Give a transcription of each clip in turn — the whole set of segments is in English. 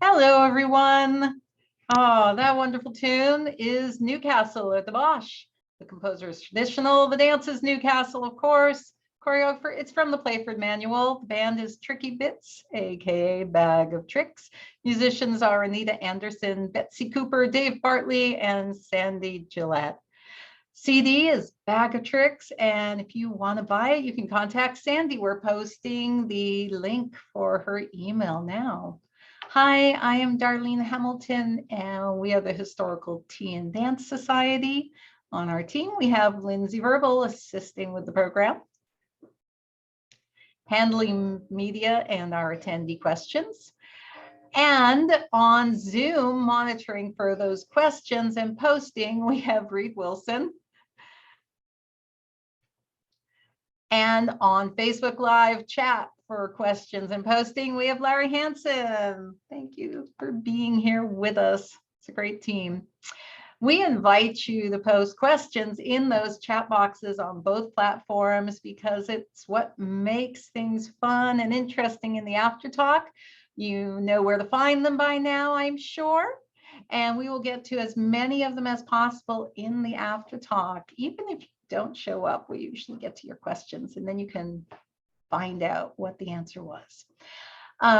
Hello, everyone. Oh, that wonderful tune is Newcastle at the Bosch. The composer is traditional. The dance is Newcastle, of course. Choreographer, it's from the Playford Manual. The band is Tricky Bits, aka Bag of Tricks. Musicians are Anita Anderson, Betsy Cooper, Dave Bartley, and Sande Gillette. CD is Bag of Tricks, and if you want to buy it, you can contact Sandy. We're posting the link for her email now. Hi, I am Darlene Hamilton, and we are the Historical Tea and Dance Society. On our team, we have Lindsay Verbal assisting with the program, handling media and our attendee questions. And on Zoom, monitoring for those questions and posting, we have Reed Wilson. And on Facebook Live chat for questions and posting, we have Larry Hansen. Thank you for being here with us. It's a great team. We invite you to post questions in those chat boxes on both platforms because it's what makes things fun and interesting in the after talk. You know where to find them by now, I'm sure. And we will get to as many of them as possible in the after talk. Even if you don't show up, we usually get to your questions and then you can find out what the answer was.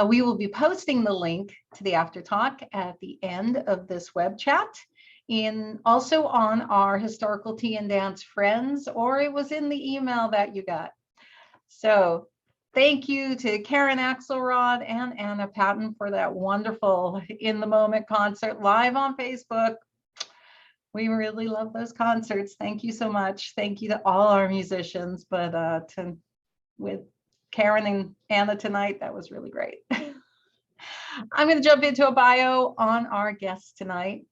We will be posting the link to the after talk at the end of this web chat, also on our Historical Tea and Dance friends, or it was in the email that you got. So thank you to Karen Axelrod and Anna Patton for that wonderful In the Moment concert live on Facebook. We really love those concerts. Thank you so much. Thank you to all our musicians, but with Karen and Anna tonight, that was really great. I'm going to jump into a bio on our guest tonight.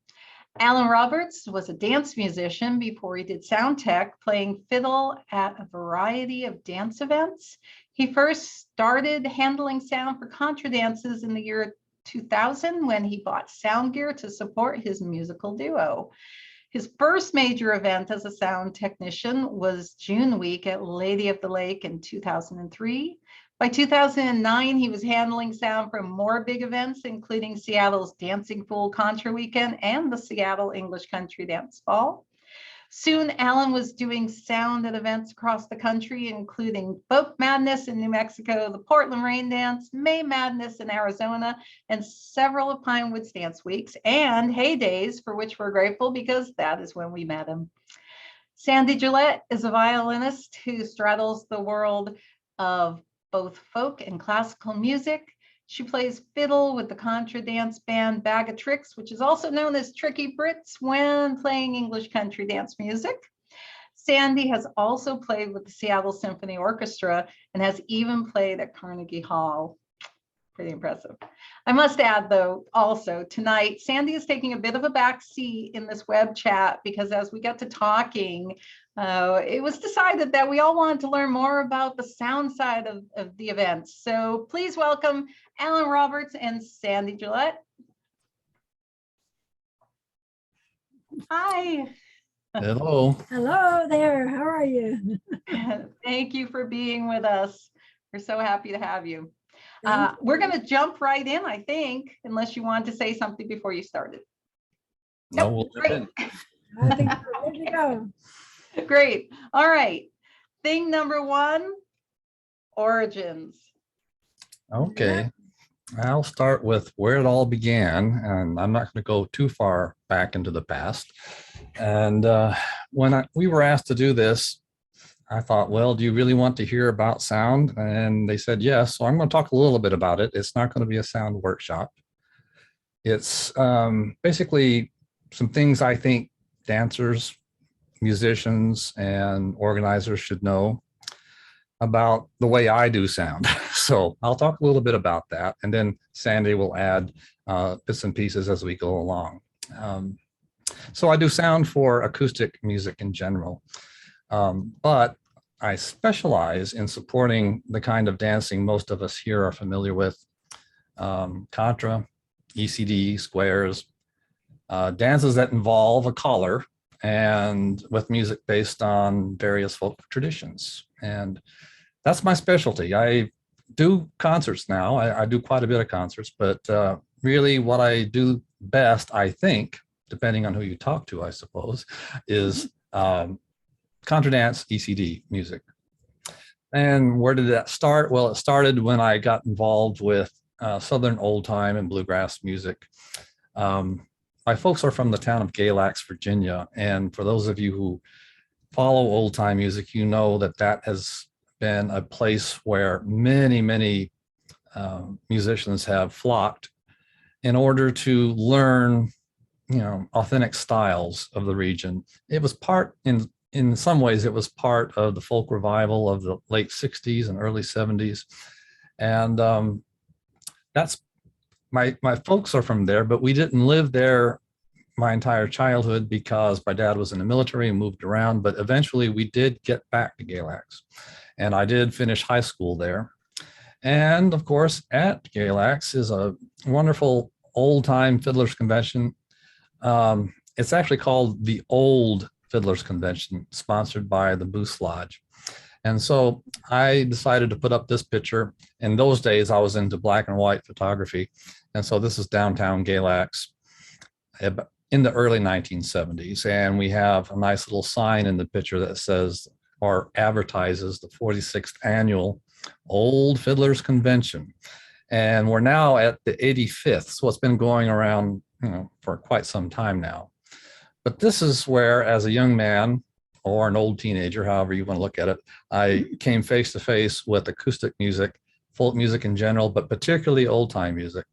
Alan Roberts was a dance musician before he did sound tech, playing fiddle at a variety of dance events. He first started handling sound for contra dances in the year 2000 when he bought sound gear to support his musical duo. His first major event as a sound technician was June Week at Lady of the Lake in 2003. By 2009, he was handling sound for more big events, including Seattle's Dancing Fool Contra Weekend and the Seattle English Country Dance Ball. Soon, Alan was doing sound at events across the country, including Boat Madness in New Mexico, the Portland Rain Dance, May Madness in Arizona, and several of Pinewood's Dance Weeks, and Heydays, for which we're grateful because that is when we met him. Sande Gillette is a violinist who straddles the world of both folk and classical music. She plays fiddle with the contra dance band Bag of Tricks, which is also known as Tricky Brits when playing English country dance music. Sande has also played with the Seattle Symphony Orchestra and has even played at Carnegie Hall. Pretty impressive. I must add, though, also tonight, Sande is taking a bit of a back seat in this web chat because as we got to talking, it was decided that we all wanted to learn more about the sound side of the events. So please welcome Alan Roberts and Sande Gillette. Hi. Hello. Hello there. How are you? Thank you for being with us. We're so happy to have you. We're going to jump right in, I think, unless you want to say something before you started. No, we'll great. I think we're ready to go. Great. All right. Thing number one, origins. Okay. I'll start with where it all began, and I'm not going to go too far back into the past. And when we were asked to do this, I thought, well, do you really want to hear about sound? And they said yes. So I'm going to talk a little bit about it. It's not going to be a sound workshop. It's basically some things I think dancers, musicians, and organizers should know about the way I do sound. So I'll talk a little bit about that, and then Sande will add bits and pieces as we go along. So I do sound for acoustic music in general, but I specialize in supporting the kind of dancing most of us here are familiar with, contra, ECD, squares, dances that involve a collar and with music based on various folk traditions. And that's my specialty. I do concerts now. I do quite a bit of concerts, but really what I do best, I think, depending on who you talk to, I suppose, is contra dance ECD music. And where did that start? Well, it started when I got involved with Southern old time and bluegrass music. My folks are from the town of Galax, Virginia. And for those of you who follow old time music, you know that that has been a place where many musicians have flocked in order to learn, authentic styles of the region. It was part, in some ways, it was part of the folk revival of the late 60s and early 70s. And that's, my folks are from there, but we didn't live there my entire childhood because my dad was in the military and moved around, but eventually we did get back to Galax. And I did finish high school there. And of course, at Galax is a wonderful old time fiddlers convention. It's actually called the Old Fiddlers Convention, sponsored by the Booth Lodge. And so I decided to put up this picture. In those days, I was into black and white photography. And so this is downtown Galax in the early 1970s. And we have a nice little sign in the picture that says, or advertises, the 46th annual Old Fiddlers Convention. And we're now at the 85th. So it's been going around, for quite some time now. But this is where, as a young man or an old teenager, however you want to look at it, I came face to face with acoustic music, folk music in general, but particularly old time music.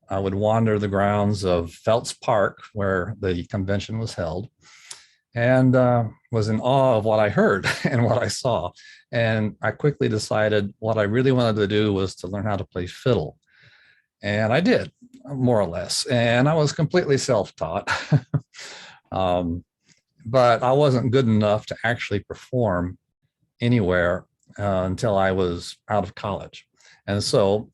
I would wander the grounds of Phelps Park, where the convention was held, and was in awe of what I heard and what I saw. And I quickly decided what I really wanted to do was to learn how to play fiddle. And I did, more or less. And I was completely self-taught. But I wasn't good enough to actually perform anywhere until I was out of college. And so,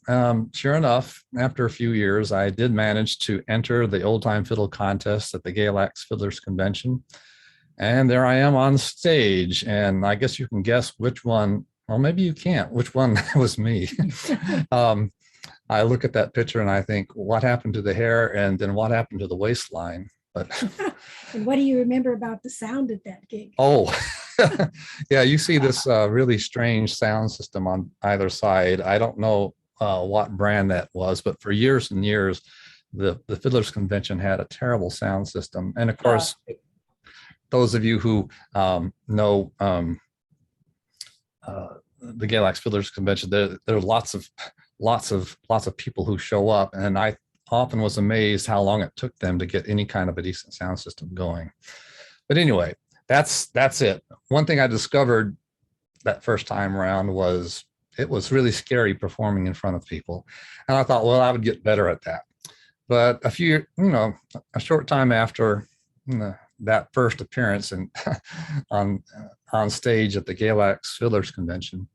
sure enough, after a few years, I did manage to enter the old time fiddle contest at the Galax Fiddlers Convention. And there I am on stage. And I guess you can guess which one, well, maybe you can't, which one was me. I look at that picture and I think, what happened to the hair? And then what happened to the waistline? But And what do you remember about the sound at that gig? oh, yeah, you see this really strange sound system on either side. I don't know what brand that was, but for years and years, the Fiddlers Convention had a terrible sound system. And of course, those of you who know the Galax Fiddlers Convention, there are lots of people who show up, and I often was amazed how long it took them to get any kind of a decent sound system going. But anyway, that's it. One thing I discovered that first time around was it was really scary performing in front of people. And I thought, well, I would get better at that. But a short time after that first appearance and on stage at the Galax Fiddlers Convention,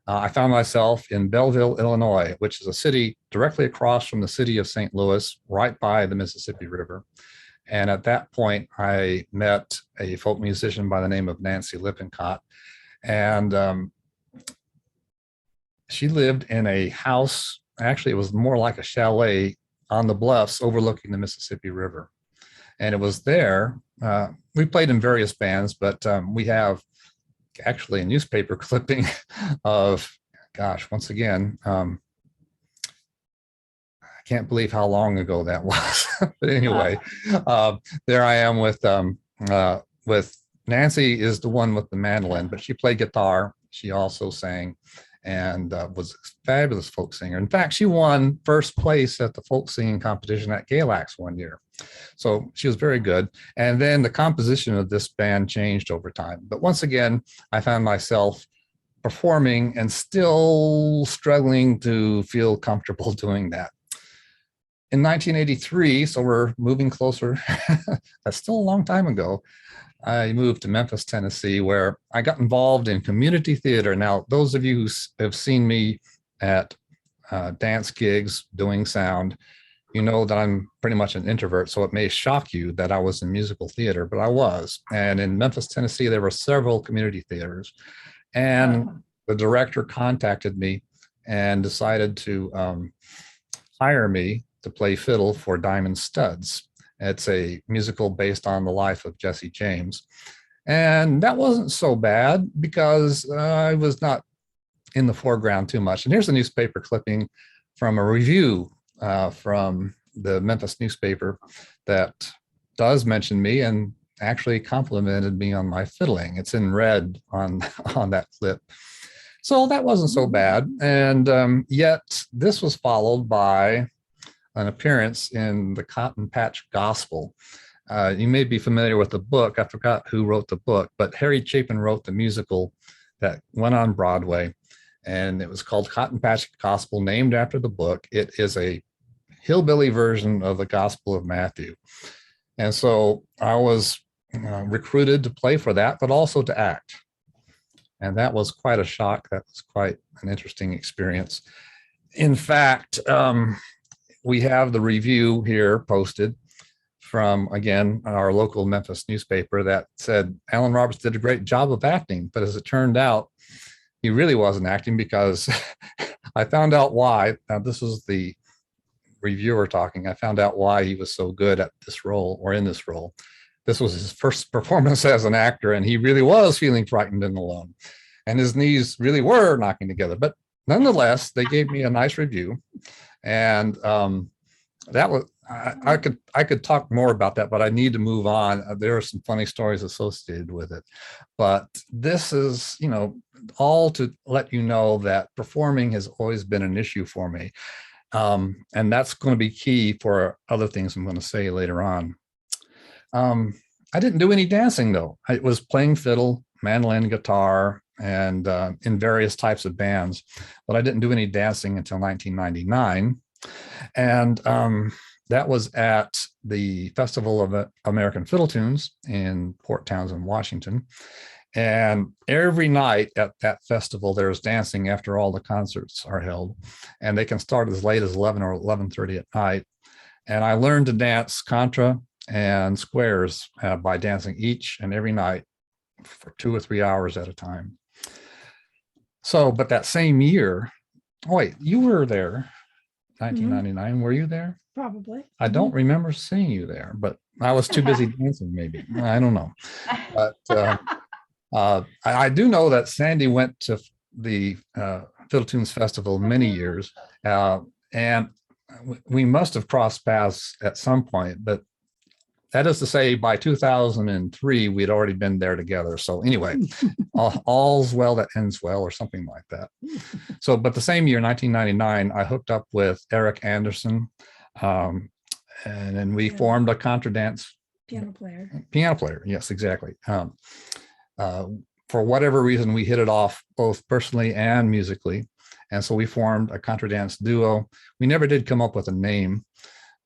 I found myself in Belleville, Illinois, which is a city directly across from the city of St. Louis, right by the Mississippi River. And at that point, I met a folk musician by the name of Nancy Lippincott. And she lived in a house, actually, it was more like a chalet on the bluffs overlooking the Mississippi River. And it was there, we played in various bands, but we have actually a newspaper clipping of, gosh, once again, I can't believe how long ago that was. But anyway, there I am with Nancy is the one with the mandolin, but she played guitar. She also sang and was a fabulous folk singer. In fact, she won first place at the folk singing competition at Galax one year. So she was very good. And then the composition of this band changed over time. But once again, I found myself performing and still struggling to feel comfortable doing that. In 1983, so we're moving closer, that's still a long time ago, I moved to Memphis, Tennessee, where I got involved in community theater. Now, those of you who have seen me at dance gigs doing sound, you know that I'm pretty much an introvert, so it may shock you that I was in musical theater, but I was. And in Memphis, Tennessee, there were several community theaters. And the director contacted me and decided to hire me to play fiddle for Diamond Studs. It's a musical based on the life of Jesse James. And that wasn't so bad because I was not in the foreground too much. And here's a newspaper clipping from a review from the Memphis newspaper that does mention me and actually complimented me on my fiddling. It's in red on, on that clip. So that wasn't so bad. And yet this was followed by an appearance in the Cotton Patch Gospel. You may be familiar with the book. I forgot who wrote the book, but Harry Chapin wrote the musical that went on Broadway, and it was called Cotton Patch Gospel, named after the book. It is a hillbilly version of the Gospel of Matthew. And so I was recruited to play for that, but also to act. And that was quite a shock. That was quite an interesting experience. In fact, we have the review here posted from, again, our local Memphis newspaper that said Alan Roberts did a great job of acting, but as it turned out, he really wasn't acting, because I found out why. Now, this is the reviewer talking. I found out why he was so good at this role, or in this role. This was his first performance as an actor, and he really was feeling frightened and alone. And his knees really were knocking together. But nonetheless, they gave me a nice review. And that was, I could talk more about that, but I need to move on. There are some funny stories associated with it. But this is, you know, all to let you know that performing has always been an issue for me. And that's going to be key for other things I'm going to say later on. I didn't do any dancing, though. I was playing fiddle, mandolin, guitar, and in various types of bands, but I didn't do any dancing until 1999. And that was at the Festival of American Fiddle Tunes in Port Townsend, Washington. And every night at that festival, there's dancing after all the concerts are held. And they can start as late as 11 or 11:30 at night. And I learned to dance contra and squares by dancing each and every night for 2 or 3 hours at a time. So, but that same year, oh wait, you were there, 1999. Were you there? Probably. I don't remember seeing you there, but I was too busy dancing, maybe. I don't know. But I do know that Sandy went to the Fiddle Tunes Festival many years, and we must have crossed paths at some point, but that is to say, by 2003, we'd already been there together. So anyway, all's well that ends well, or something like that. So, but the same year, 1999, I hooked up with Eric Anderson, and then we formed a contra dance Piano player. Piano player, yes, exactly. For whatever reason, we hit it off both personally and musically. And so we formed a contra dance duo. We never did come up with a name,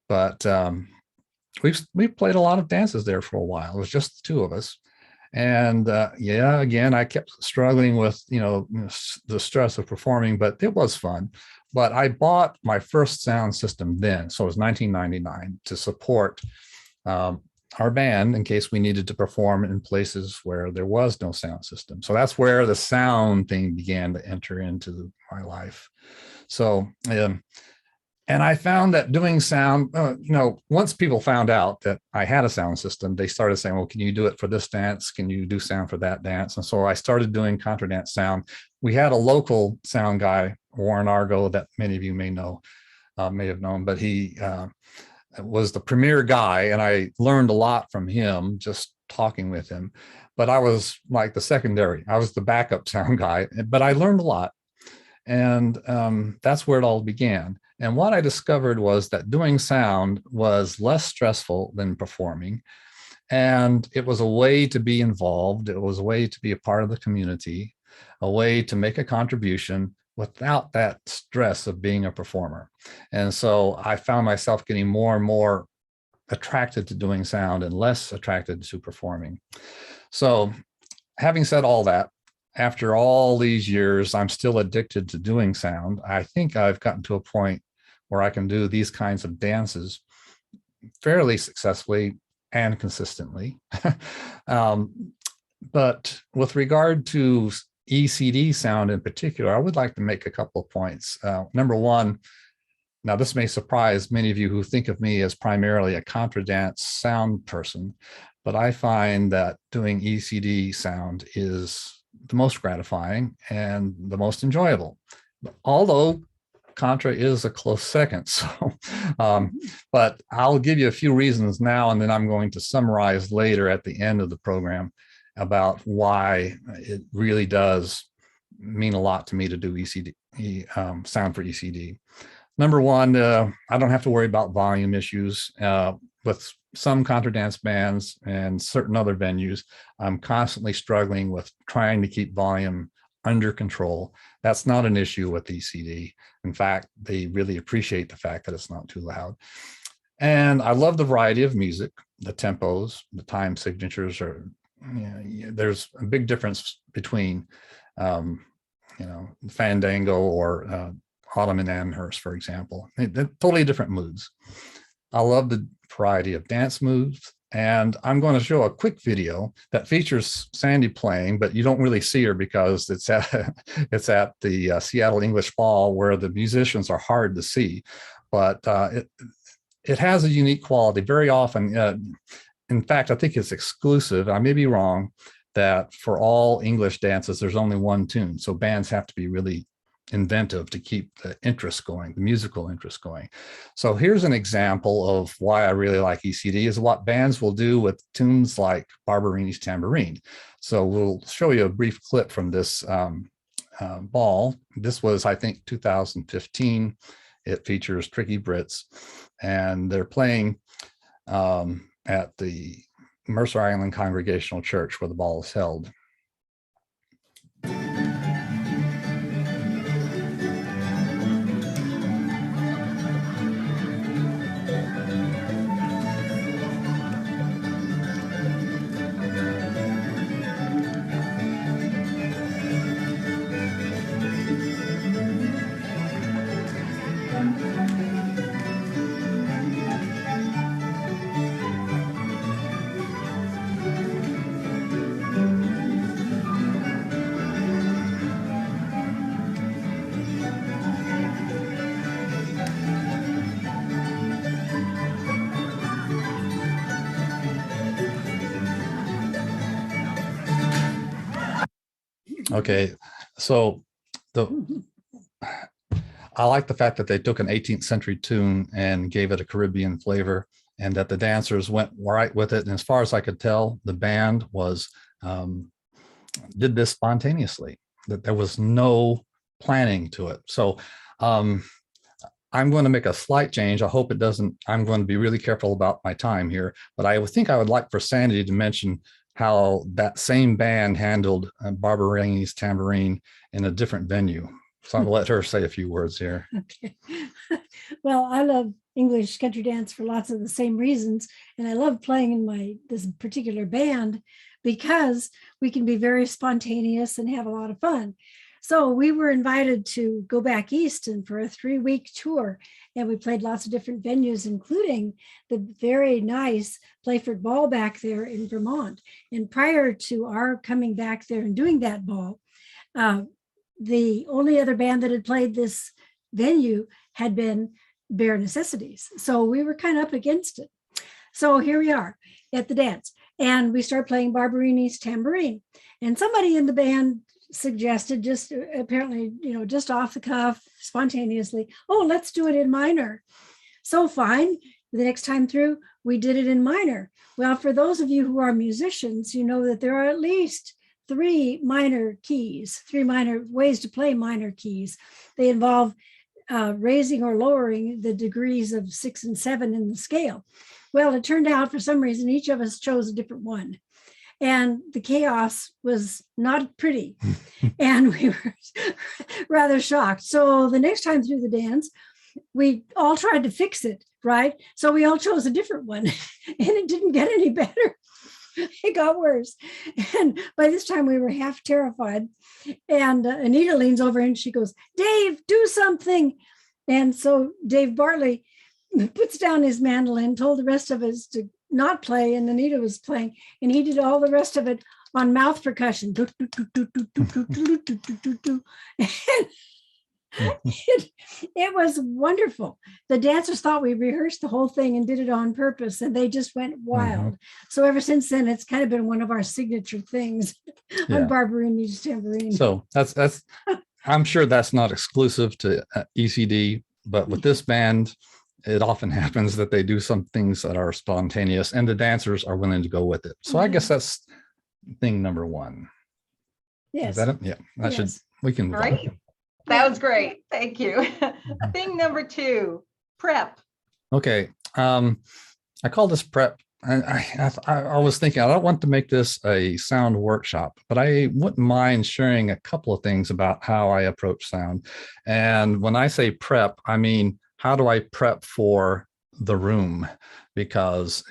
but we played a lot of dances there for a while. It was just the two of us. And yeah, again, I kept struggling with, the stress of performing, but it was fun. But I bought my first sound system then. So it was 1999 to support our band in case we needed to perform in places where there was no sound system. So that's where the sound thing began to enter into my life. So, and I found that doing sound, once people found out that I had a sound system, they started saying, well, can you do it for this dance? Can you do sound for that dance? And so I started doing contra dance sound. We had a local sound guy, Warren Argo, that many of you may know, may have known, but he was the premier guy, and I learned a lot from him just talking with him. But I was like the secondary. I was the backup sound guy, but I learned a lot. And that's where it all began. And what I discovered was that doing sound was less stressful than performing. And it was a way to be involved. It was a way to be a part of the community, a way to make a contribution without that stress of being a performer. And so I found myself getting more and more attracted to doing sound and less attracted to performing. So having said all that, after all these years, I'm still addicted to doing sound. I think I've gotten to a point where I can do these kinds of dances fairly successfully and consistently. But with regard to ECD sound in particular, I would like to make a couple of points. Number one, now this may surprise many of you who think of me as primarily a contradance sound person, but I find that doing ECD sound is the most gratifying and the most enjoyable. Although contra is a close second. So, but I'll give you a few reasons now, and then I'm going to summarize later at the end of the program about why it really does mean a lot to me to do ECD, sound for ECD. Number one, I don't have to worry about volume issues. With some contradance bands and certain other venues, I'm constantly struggling with trying to keep volume under control. That's not an issue with ECD. In fact, they really appreciate the fact that it's not too loud. And I love the variety of music, the tempos, the time signatures are, there's a big difference between, Fandango or Autumn in Amherst, for example. They're totally different moods. I love the variety of dance moves. And I'm going to show a quick video that features Sande playing, but you don't really see her because it's at the Seattle English Ball, where the musicians are hard to see. But it has a unique quality. Very often, in fact, I think it's exclusive. I may be wrong, that for all English dances, there's only one tune. So bands have to be really inventive to keep the interest going, the musical interest going. So here's an example of why I really like ECD, is what bands will do with tunes like Barberini's Tambourine. So we'll show you a brief clip from this ball. This was, I think, 2015. It features Tricky Brits, and they're playing at the Mercer Island Congregational Church, where the ball is held. Okay, so I like the fact that they took an 18th century tune and gave it a Caribbean flavor, and that the dancers went right with it. And as far as I could tell, the band was did this spontaneously, that there was no planning to it. So I'm going to make a slight change. I hope it doesn't, I'm going to be really careful about my time here, but I would think I would like for Sande to mention how that same band handled Barberini's Tambourine in a different venue. So I'll let her say a few words here. Okay. Well, I love English country dance for lots of the same reasons. And I love playing in this particular band because we can be very spontaneous and have a lot of fun. So we were invited to go back east and for a 3-week tour, and we played lots of different venues, including the very nice Playford Ball back there in Vermont. And prior to our coming back there and doing that ball, the only other band that had played this venue had been Bare Necessities. So we were kind of up against it. So here we are at the dance, and we start playing Barberini's Tambourine. And somebody in the band suggested, just apparently, just off the cuff, spontaneously, oh, let's do it in minor. So fine. The next time through, we did it in minor. Well, for those of you who are musicians, you know that there are at least 3 minor keys, 3 minor ways to play minor keys. They involve raising or lowering the degrees of 6 and 7 in the scale. Well, it turned out for some reason, each of us chose a different one. And the chaos was not pretty. And we were rather shocked. So the next time through the dance, we all tried to fix it, right? So we all chose a different one, and it didn't get any better. It got worse. And by this time we were half terrified. And Anita leans over and she goes, Dave, do something. And so Dave Bartley puts down his mandolin, told the rest of us to not play, and Anita was playing, and he did all the rest of it on mouth percussion. It was wonderful. The dancers thought we rehearsed the whole thing and did it on purpose, and they just went wild. So ever since then, it's kind of been one of our signature things on Barberini's tambourine. So that's I'm sure that's not exclusive to ECD, but with this band, it often happens that they do some things that are spontaneous and the dancers are willing to go with it. So I guess that's thing number one. Yes. Is that it? Yeah, we can move Great. on. That was great. Thank you. Thing number two, prep. Okay. I call this prep. I was thinking, I don't want to make this a sound workshop, but I wouldn't mind sharing a couple of things about how I approach sound. And when I say prep, I mean, how do I prep for the room? Because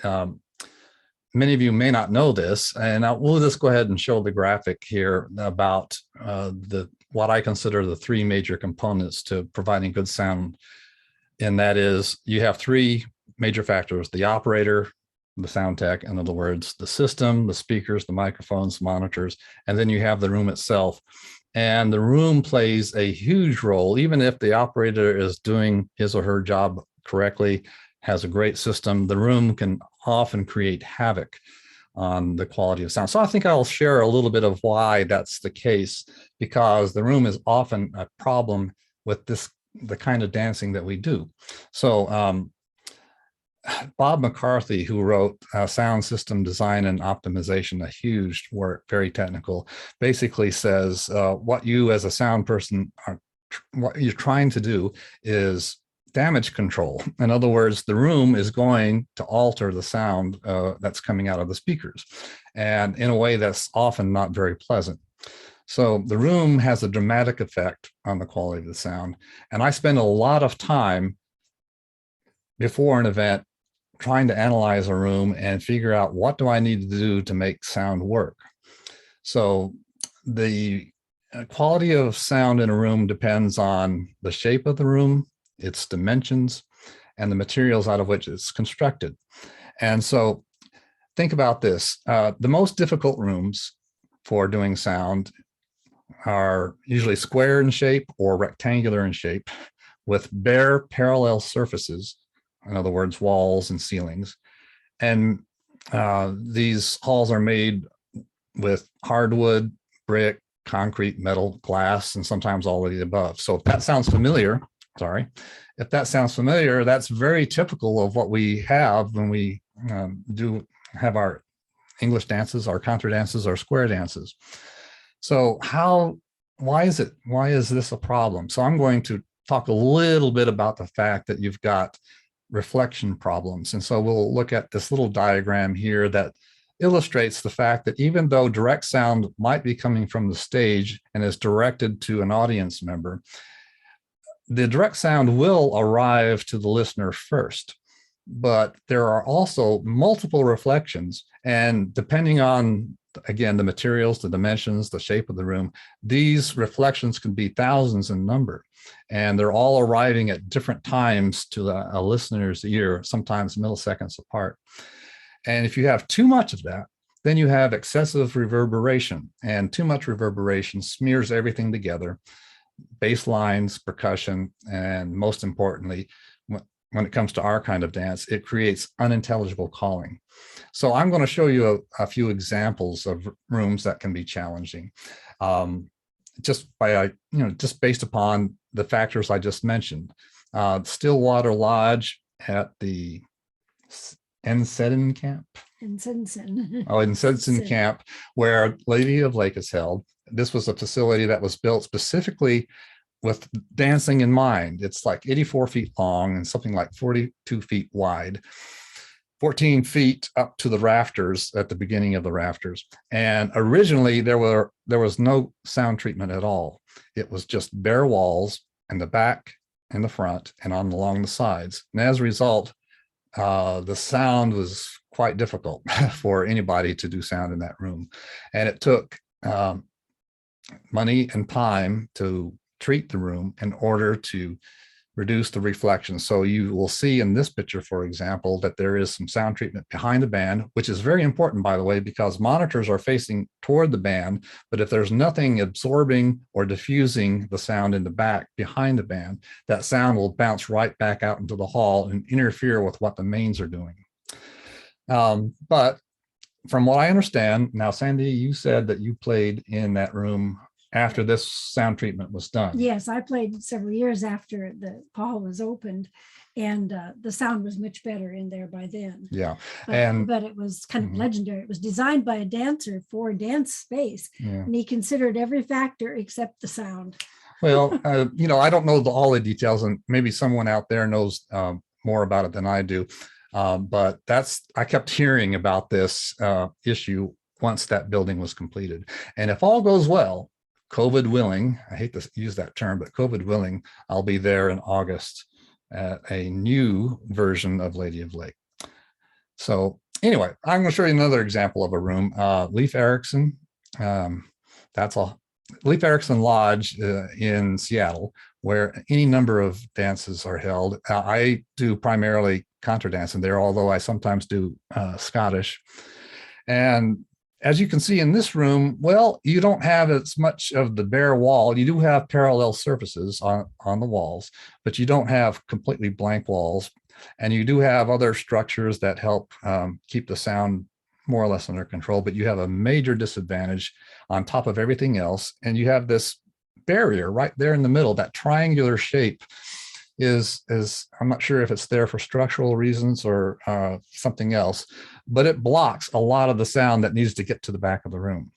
many of you may not know this, and we'll just go ahead and show the graphic here about what I consider the three major components to providing good sound. And that is, you have three major factors: the operator, the sound tech, in other words, the system, the speakers, the microphones, monitors, and then you have the room itself. And the room plays a huge role, even if the operator is doing his or her job correctly, has a great system, the room can often create havoc on the quality of sound. So I think I'll share a little bit of why that's the case, because the room is often a problem with the kind of dancing that we do. So Bob McCarthy, who wrote Sound System Design and Optimization, a huge work, very technical, basically says what you as a sound person what you're trying to do is damage control. In other words, the room is going to alter the sound that's coming out of the speakers, and in a way that's often not very pleasant. So the room has a dramatic effect on the quality of the sound. And I spend a lot of time before an event trying to analyze a room and figure out what do I need to do to make sound work. So the quality of sound in a room depends on the shape of the room, its dimensions, and the materials out of which it's constructed. And so think about this. The most difficult rooms for doing sound are usually square in shape or rectangular in shape, with bare parallel surfaces, in other words, walls and ceilings. And these halls are made with hardwood, brick, concrete, metal, glass, and sometimes all of the above. So if that sounds familiar, if that sounds familiar, that's very typical of what we have when we do have our English dances, our contour dances, our square dances. So why is this a problem? So I'm going to talk a little bit about the fact that you've got reflection problems. And so we'll look at this little diagram here that illustrates the fact that even though direct sound might be coming from the stage and is directed to an audience member, the direct sound will arrive to the listener first. But there are also multiple reflections, and depending on, again, the materials, the dimensions, the shape of the room, these reflections can be thousands in number, and they're all arriving at different times to a listener's ear, sometimes milliseconds apart. And if you have too much of that, then you have excessive reverberation, and too much reverberation smears everything together: bass lines, percussion, and most importantly, when it comes to our kind of dance, it creates unintelligible calling. So I'm going to show you a few examples of rooms that can be challenging, just based upon the factors I just mentioned. Stillwater Lodge at the Ensedin camp. In Ensedin camp, where Lady of Lake is held. This was a facility that was built specifically with dancing in mind. It's like 84 feet long and something like 42 feet wide, 14 feet up to the rafters at the beginning of the rafters. And originally there was no sound treatment at all. It was just bare walls in the back and the front and along the sides. And as a result, the sound was quite difficult for anybody to do sound in that room. And it took money and time to treat the room in order to reduce the reflection. So you will see in this picture, for example, that there is some sound treatment behind the band, which is very important, by the way, because monitors are facing toward the band. But if there's nothing absorbing or diffusing the sound in the back behind the band, that sound will bounce right back out into the hall and interfere with what the mains are doing. But from what I understand, now, Sandy, you said that you played in that room after this sound treatment was done. Yes, I played several years after the hall was opened, and the sound was much better in there by then. Yeah. But it was kind of legendary. It was designed by a dancer for a dance space, and he considered every factor except the sound. Well, I don't know all the details, and maybe someone out there knows more about it than I do. But I kept hearing about this issue once that building was completed. And if all goes well, COVID willing, I hate to use that term, but COVID willing, I'll be there in August at a new version of Lady of Lake. So anyway, I'm going to show you another example of a room. Leif Erikson, Leif Erikson Lodge in Seattle, where any number of dances are held. I do primarily contra dancing there, although I sometimes do Scottish. And as you can see in this room, well, you don't have as much of the bare wall. You do have parallel surfaces on the walls, but you don't have completely blank walls. And you do have other structures that help keep the sound more or less under control, but you have a major disadvantage on top of everything else. And you have this barrier right there in the middle. That triangular shape is I'm not sure if it's there for structural reasons or something else, but it blocks a lot of the sound that needs to get to the back of the room.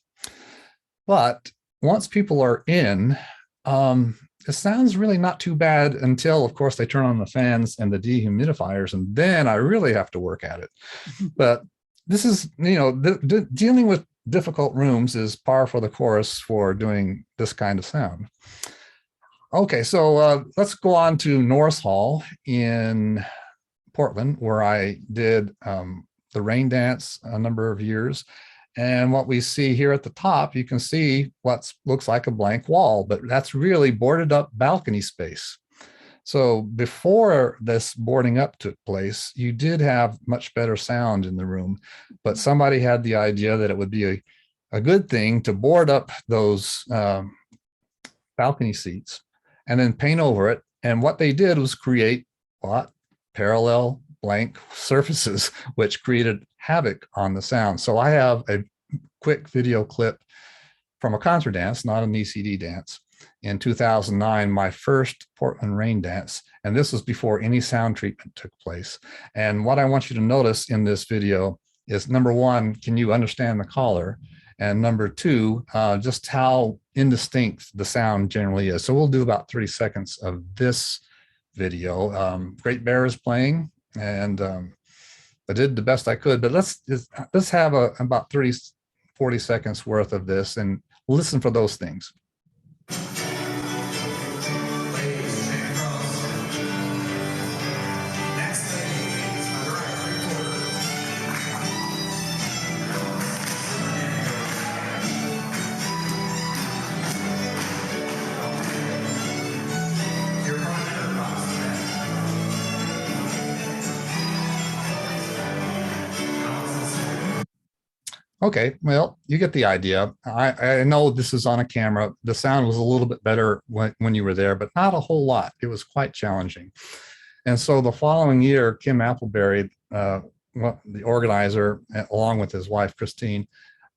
But once people are in, it sounds really not too bad until, of course, they turn on the fans and the dehumidifiers, and then I really have to work at it. But this is, dealing with difficult rooms is par for the course for doing this kind of sound. Okay, so let's go on to Norris Hall in Portland, where I did the rain dance a number of years. And what we see here at the top, you can see what looks like a blank wall, but that's really boarded up balcony space. So before this boarding up took place, you did have much better sound in the room, but somebody had the idea that it would be a good thing to board up those balcony seats and then paint over it. And what they did was create what? Parallel blank surfaces, which created havoc on the sound. So I have a quick video clip from a contra dance, not an ECD dance, in 2009, my first Portland rain dance. And this was before any sound treatment took place. And what I want you to notice in this video is, number one, can you understand the caller? And number two, just how indistinct the sound generally is. So we'll do about 30 seconds of this video. Great Bear is playing, and I did the best I could, but let's have about 40 seconds worth of this and listen for those things. Okay, well, you get the idea. I know this is on a camera. The sound was a little bit better when you were there, but not a whole lot. It was quite challenging. And so the following year, Kim Appleberry, the organizer, along with his wife, Christine,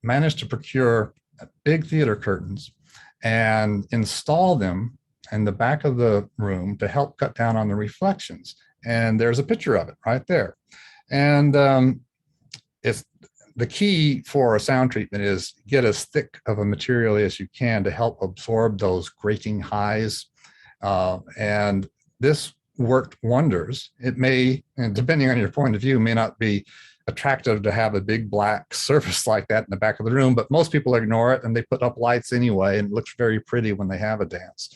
managed to procure big theater curtains and install them in the back of the room to help cut down on the reflections. And there's a picture of it right there. And it's the key for a sound treatment is get as thick of a material as you can to help absorb those grating highs. And this worked wonders. It may, and depending on your point of view, may not be attractive to have a big black surface like that in the back of the room, but most people ignore it and they put up lights anyway, and it looks very pretty when they have a dance.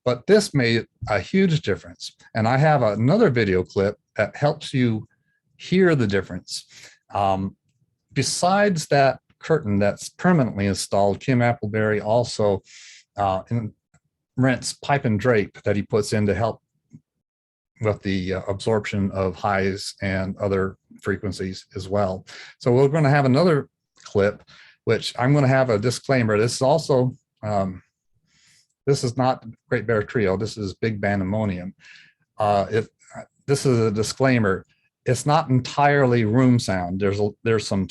But this made a huge difference. And I have another video clip that helps you hear the difference. Besides that curtain that's permanently installed, Kim Appleberry also rents pipe and drape that he puts in to help with the absorption of highs and other frequencies as well. So we're going to have another clip, which I'm going to have a disclaimer. This is also, this is not Great Bear Trio. This is Big Band Ammonium. This is a disclaimer. It's not entirely room sound. There's some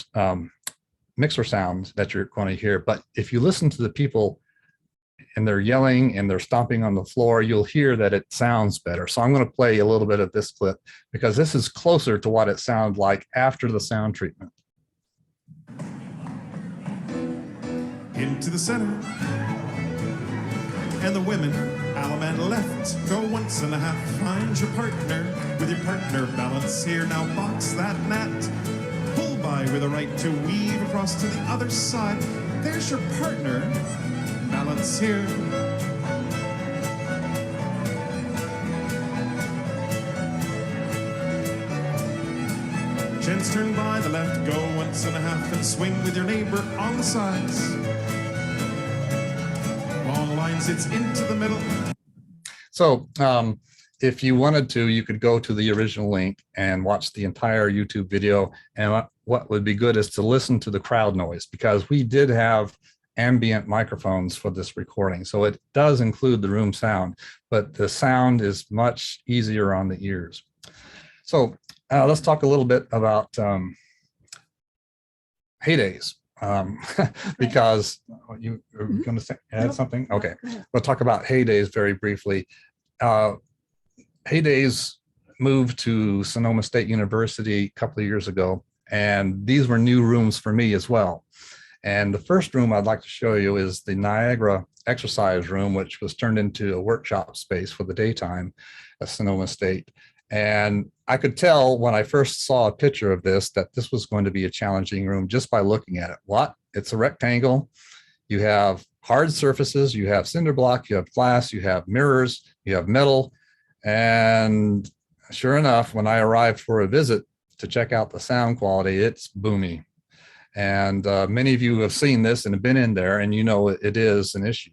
mixer sounds that you're going to hear, but if you listen to the people and they're yelling and they're stomping on the floor, you'll hear that it sounds better. So I'm going to play a little bit of this clip because this is closer to what it sounded like after the sound treatment. Into the center, and the women, alum and left, go once and a half. Find your partner, with your partner balance here. Now box that mat, pull by with a right to weave across to the other side. There's your partner, balance here. Chins turn by the left, go once and a half, and swing with your neighbor on the sides. Long line sits into the middle. So if you wanted to, you could go to the original link and watch the entire YouTube video. And what would be good is to listen to the crowd noise, because we did have ambient microphones for this recording. So it does include the room sound, but the sound is much easier on the ears. So let's talk a little bit about heydays, because you are going to add something? Okay, we'll talk about heydays very briefly. Heydays moved to Sonoma State University a couple of years ago, and these were new rooms for me as well. And the first room I'd like to show you is the Niagara exercise room, which was turned into a workshop space for the daytime at Sonoma State. And I could tell when I first saw a picture of this that this was going to be a challenging room just by looking at it. What? It's a rectangle. You have hard surfaces, you have cinder block, you have glass, you have mirrors, you have metal. And sure enough, when I arrived for a visit to check out the sound quality, it's boomy. And many of you have seen this and have been in there, and you know it is an issue.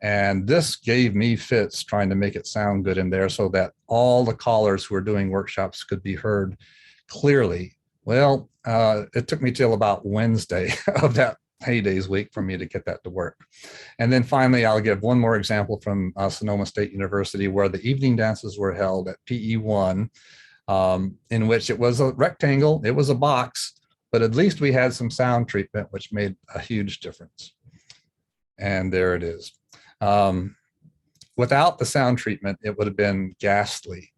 And this gave me fits trying to make it sound good in there so that all the callers who are doing workshops could be heard clearly. Well, it took me till about Wednesday of that heydays week for me to get that to work. And then finally, I'll give one more example from Sonoma State University, where the evening dances were held at PE1, in which it was a rectangle, it was a box, but at least we had some sound treatment, which made a huge difference. And there it is. Without the sound treatment, it would have been ghastly.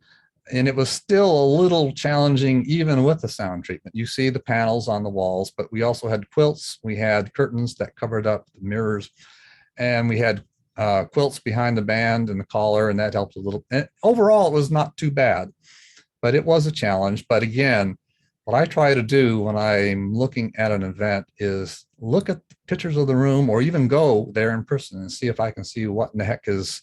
And it was still a little challenging even with the sound treatment. You see the panels on the walls, but we also had quilts. We had curtains that covered up the mirrors, and we had quilts behind the band and the collar, and that helped a little. And overall, it was not too bad, but it was a challenge. But again, what I try to do when I'm looking at an event is look at pictures of the room, or even go there in person and see if I can see what in the heck is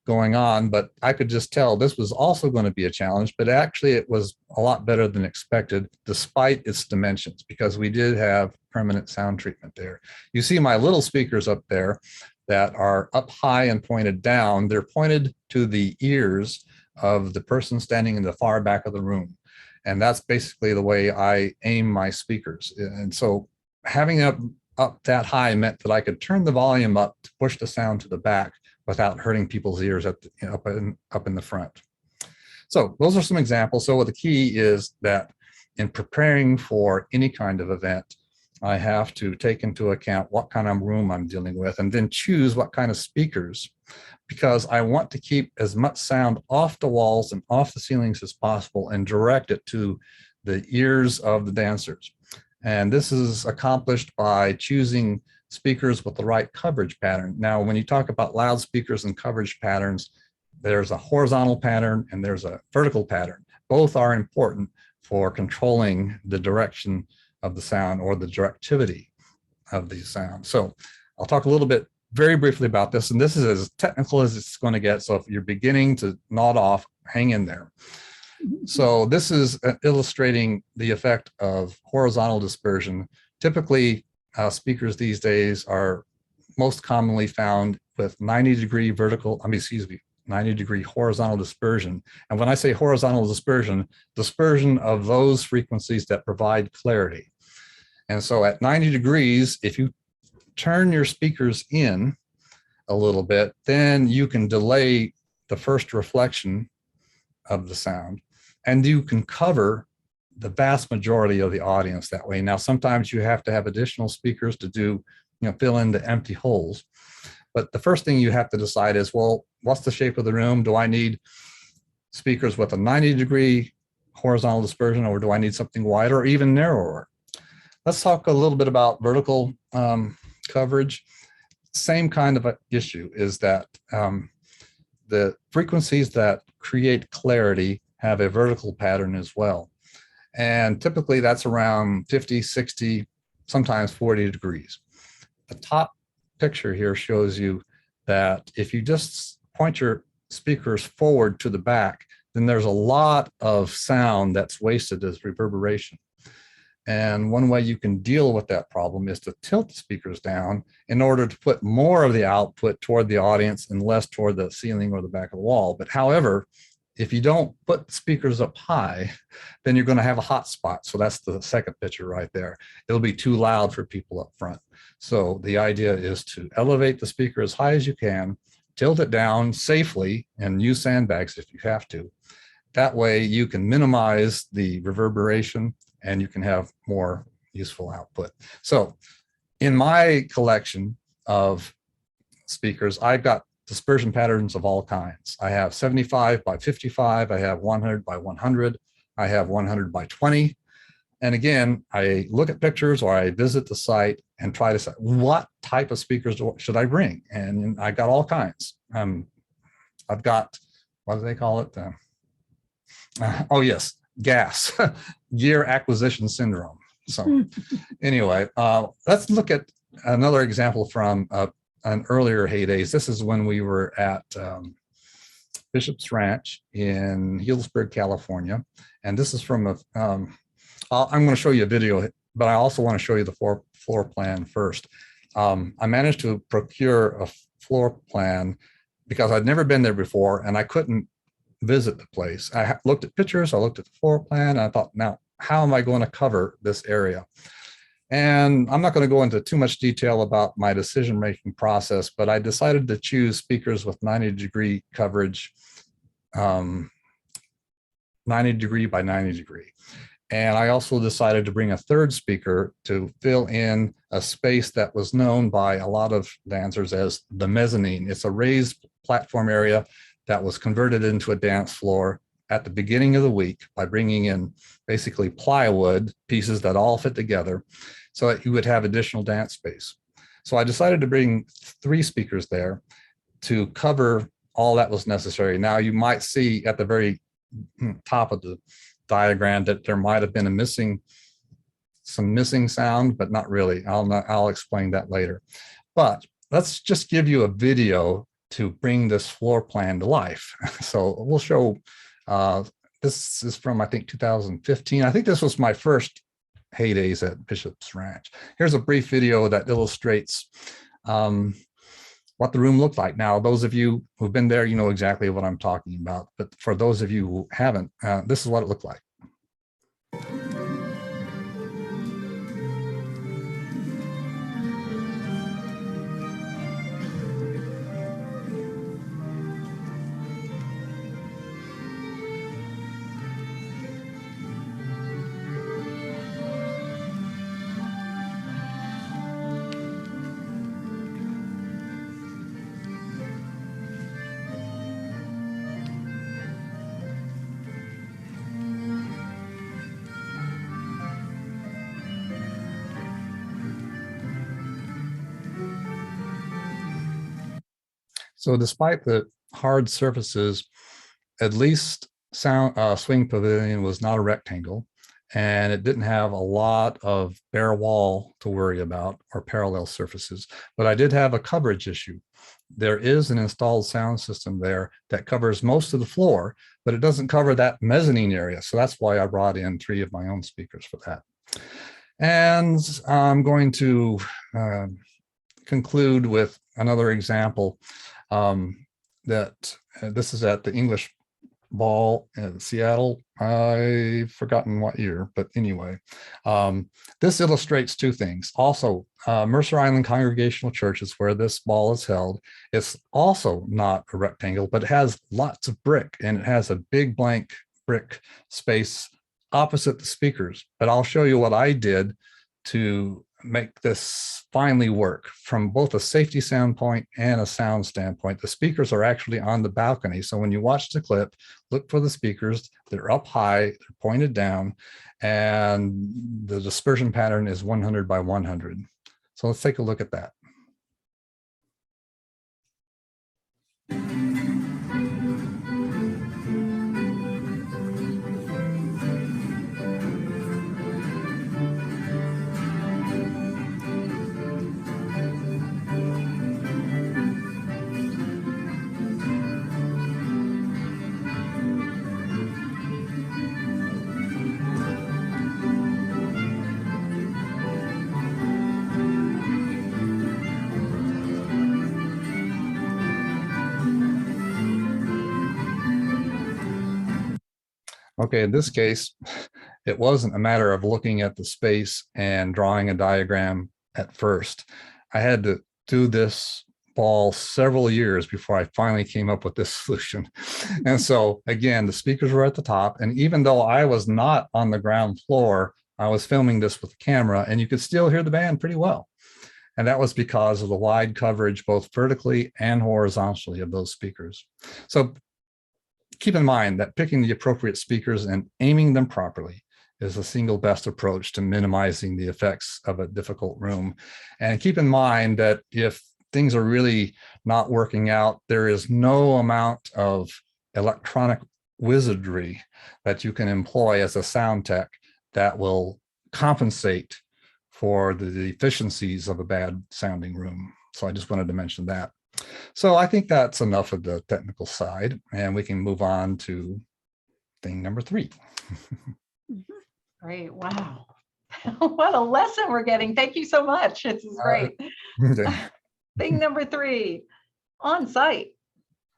going on. But I could just tell this was also going to be a challenge, but actually it was a lot better than expected despite its dimensions, because we did have permanent sound treatment there. You see my little speakers up there that are up high and pointed down. They're pointed to the ears of the person standing in the far back of the room. And that's basically the way I aim my speakers. And so having it up that high meant that I could turn the volume up to push the sound to the back without hurting people's ears at the, up in the front. So those are some examples. So the key is that in preparing for any kind of event, I have to take into account what kind of room I'm dealing with, and then choose what kind of speakers, because I want to keep as much sound off the walls and off the ceilings as possible and direct it to the ears of the dancers. And this is accomplished by choosing speakers with the right coverage pattern. Now, when you talk about loudspeakers and coverage patterns, there's a horizontal pattern and there's a vertical pattern. Both are important for controlling the direction of the sound, or the directivity of the sound. So I'll talk a little bit very briefly about this, and this is as technical as it's going to get. So if you're beginning to nod off, hang in there. So this is illustrating the effect of horizontal dispersion. Typically, speakers these days are most commonly found with 90-degree vertical, 90-degree horizontal dispersion. And when I say horizontal dispersion, dispersion of those frequencies that provide clarity. And so at 90 degrees, if you turn your speakers in a little bit, then you can delay the first reflection of the sound, and you can cover the vast majority of the audience that way. Now, sometimes you have to have additional speakers to do, fill in the empty holes. But the first thing you have to decide is, well, what's the shape of the room? Do I need speakers with a 90-degree horizontal dispersion, or do I need something wider or even narrower? Let's talk a little bit about vertical coverage. Same kind of issue is that the frequencies that create clarity have a vertical pattern as well. And typically that's around 50, 60, sometimes 40 degrees. The top picture here shows you that if you just point your speakers forward to the back, then there's a lot of sound that's wasted as reverberation. And one way you can deal with that problem is to tilt the speakers down in order to put more of the output toward the audience and less toward the ceiling or the back of the wall. But however, if you don't put the speakers up high, then you're going to have a hot spot. So that's the second picture right there. It'll be too loud for people up front. So the idea is to elevate the speaker as high as you can, tilt it down safely, and use sandbags if you have to. That way you can minimize the reverberation and you can have more useful output. So in my collection of speakers, I've got dispersion patterns of all kinds. I have 75 by 55, I have 100 by 100, I have 100 by 20. And again, I look at pictures or I visit the site and try to say, what type of speakers should I bring? And I got all kinds. I've got, what do they call it? Oh yes, GAS, gear acquisition syndrome. So anyway, let's look at another example from an earlier heydays. This is when we were at Bishop's Ranch in Healdsburg, California. And this is from a, I'm going to show you a video, but I also want to show you the floor plan first. I managed to procure a floor plan because I'd never been there before and I couldn't visit the place. I looked at pictures, I looked at the floor plan, and I thought, now, how am I going to cover this area? And I'm not going to go into too much detail about my decision-making process, but I decided to choose speakers with 90-degree coverage, 90 degree by 90 degree. And I also decided to bring a third speaker to fill in a space that was known by a lot of dancers as the mezzanine. It's a raised platform area that was converted into a dance floor at the beginning of the week by bringing in basically plywood pieces that all fit together so that you would have additional dance space. So I decided to bring 3 speakers there to cover all that was necessary. Now you might see at the very top of the diagram that there might have been some missing sound, but not really. I'll explain that later. But let's just give you a video to bring this floor plan to life. So we'll show, this is from, I think, 2015. I think this was my first heydays at Bishop's Ranch. Here's a brief video that illustrates what the room looked like. Now, those of you who've been there, you know exactly what I'm talking about. But for those of you who haven't, this is what it looked like. So despite the hard surfaces, at least Swing Pavilion was not a rectangle, and it didn't have a lot of bare wall to worry about or parallel surfaces. But I did have a coverage issue. There is an installed sound system there that covers most of the floor, but it doesn't cover that mezzanine area. So that's why I brought in 3 of my own speakers for that. And I'm going to conclude with another example that this is at the English Ball in Seattle. I've forgotten what year, but anyway, this illustrates two things. Also, Mercer Island Congregational Church is where this ball is held. It's also not a rectangle, but it has lots of brick, and it has a big blank brick space opposite the speakers. But I'll show you what I did to make this finally work from both a safety standpoint and a sound standpoint. The speakers are actually on the balcony. So when you watch the clip, look for the speakers. They're up high, they're pointed down, and the dispersion pattern is 100 by 100. So let's take a look at that. Okay, in this case, it wasn't a matter of looking at the space and drawing a diagram at first. I had to do this ball several years before I finally came up with this solution. And so again, the speakers were at the top, and even though I was not on the ground floor, I was filming this with the camera, and you could still hear the band pretty well. And that was because of the wide coverage, both vertically and horizontally, of those speakers. So keep in mind that picking the appropriate speakers and aiming them properly is the single best approach to minimizing the effects of a difficult room. And keep in mind that if things are really not working out, there is no amount of electronic wizardry that you can employ as a sound tech that will compensate for the deficiencies of a bad sounding room. So I just wanted to mention that. So I think that's enough of the technical side, and we can move on to thing number 3. Great. Wow. What a lesson we're getting. Thank you so much. This is great. Thing number 3, on site.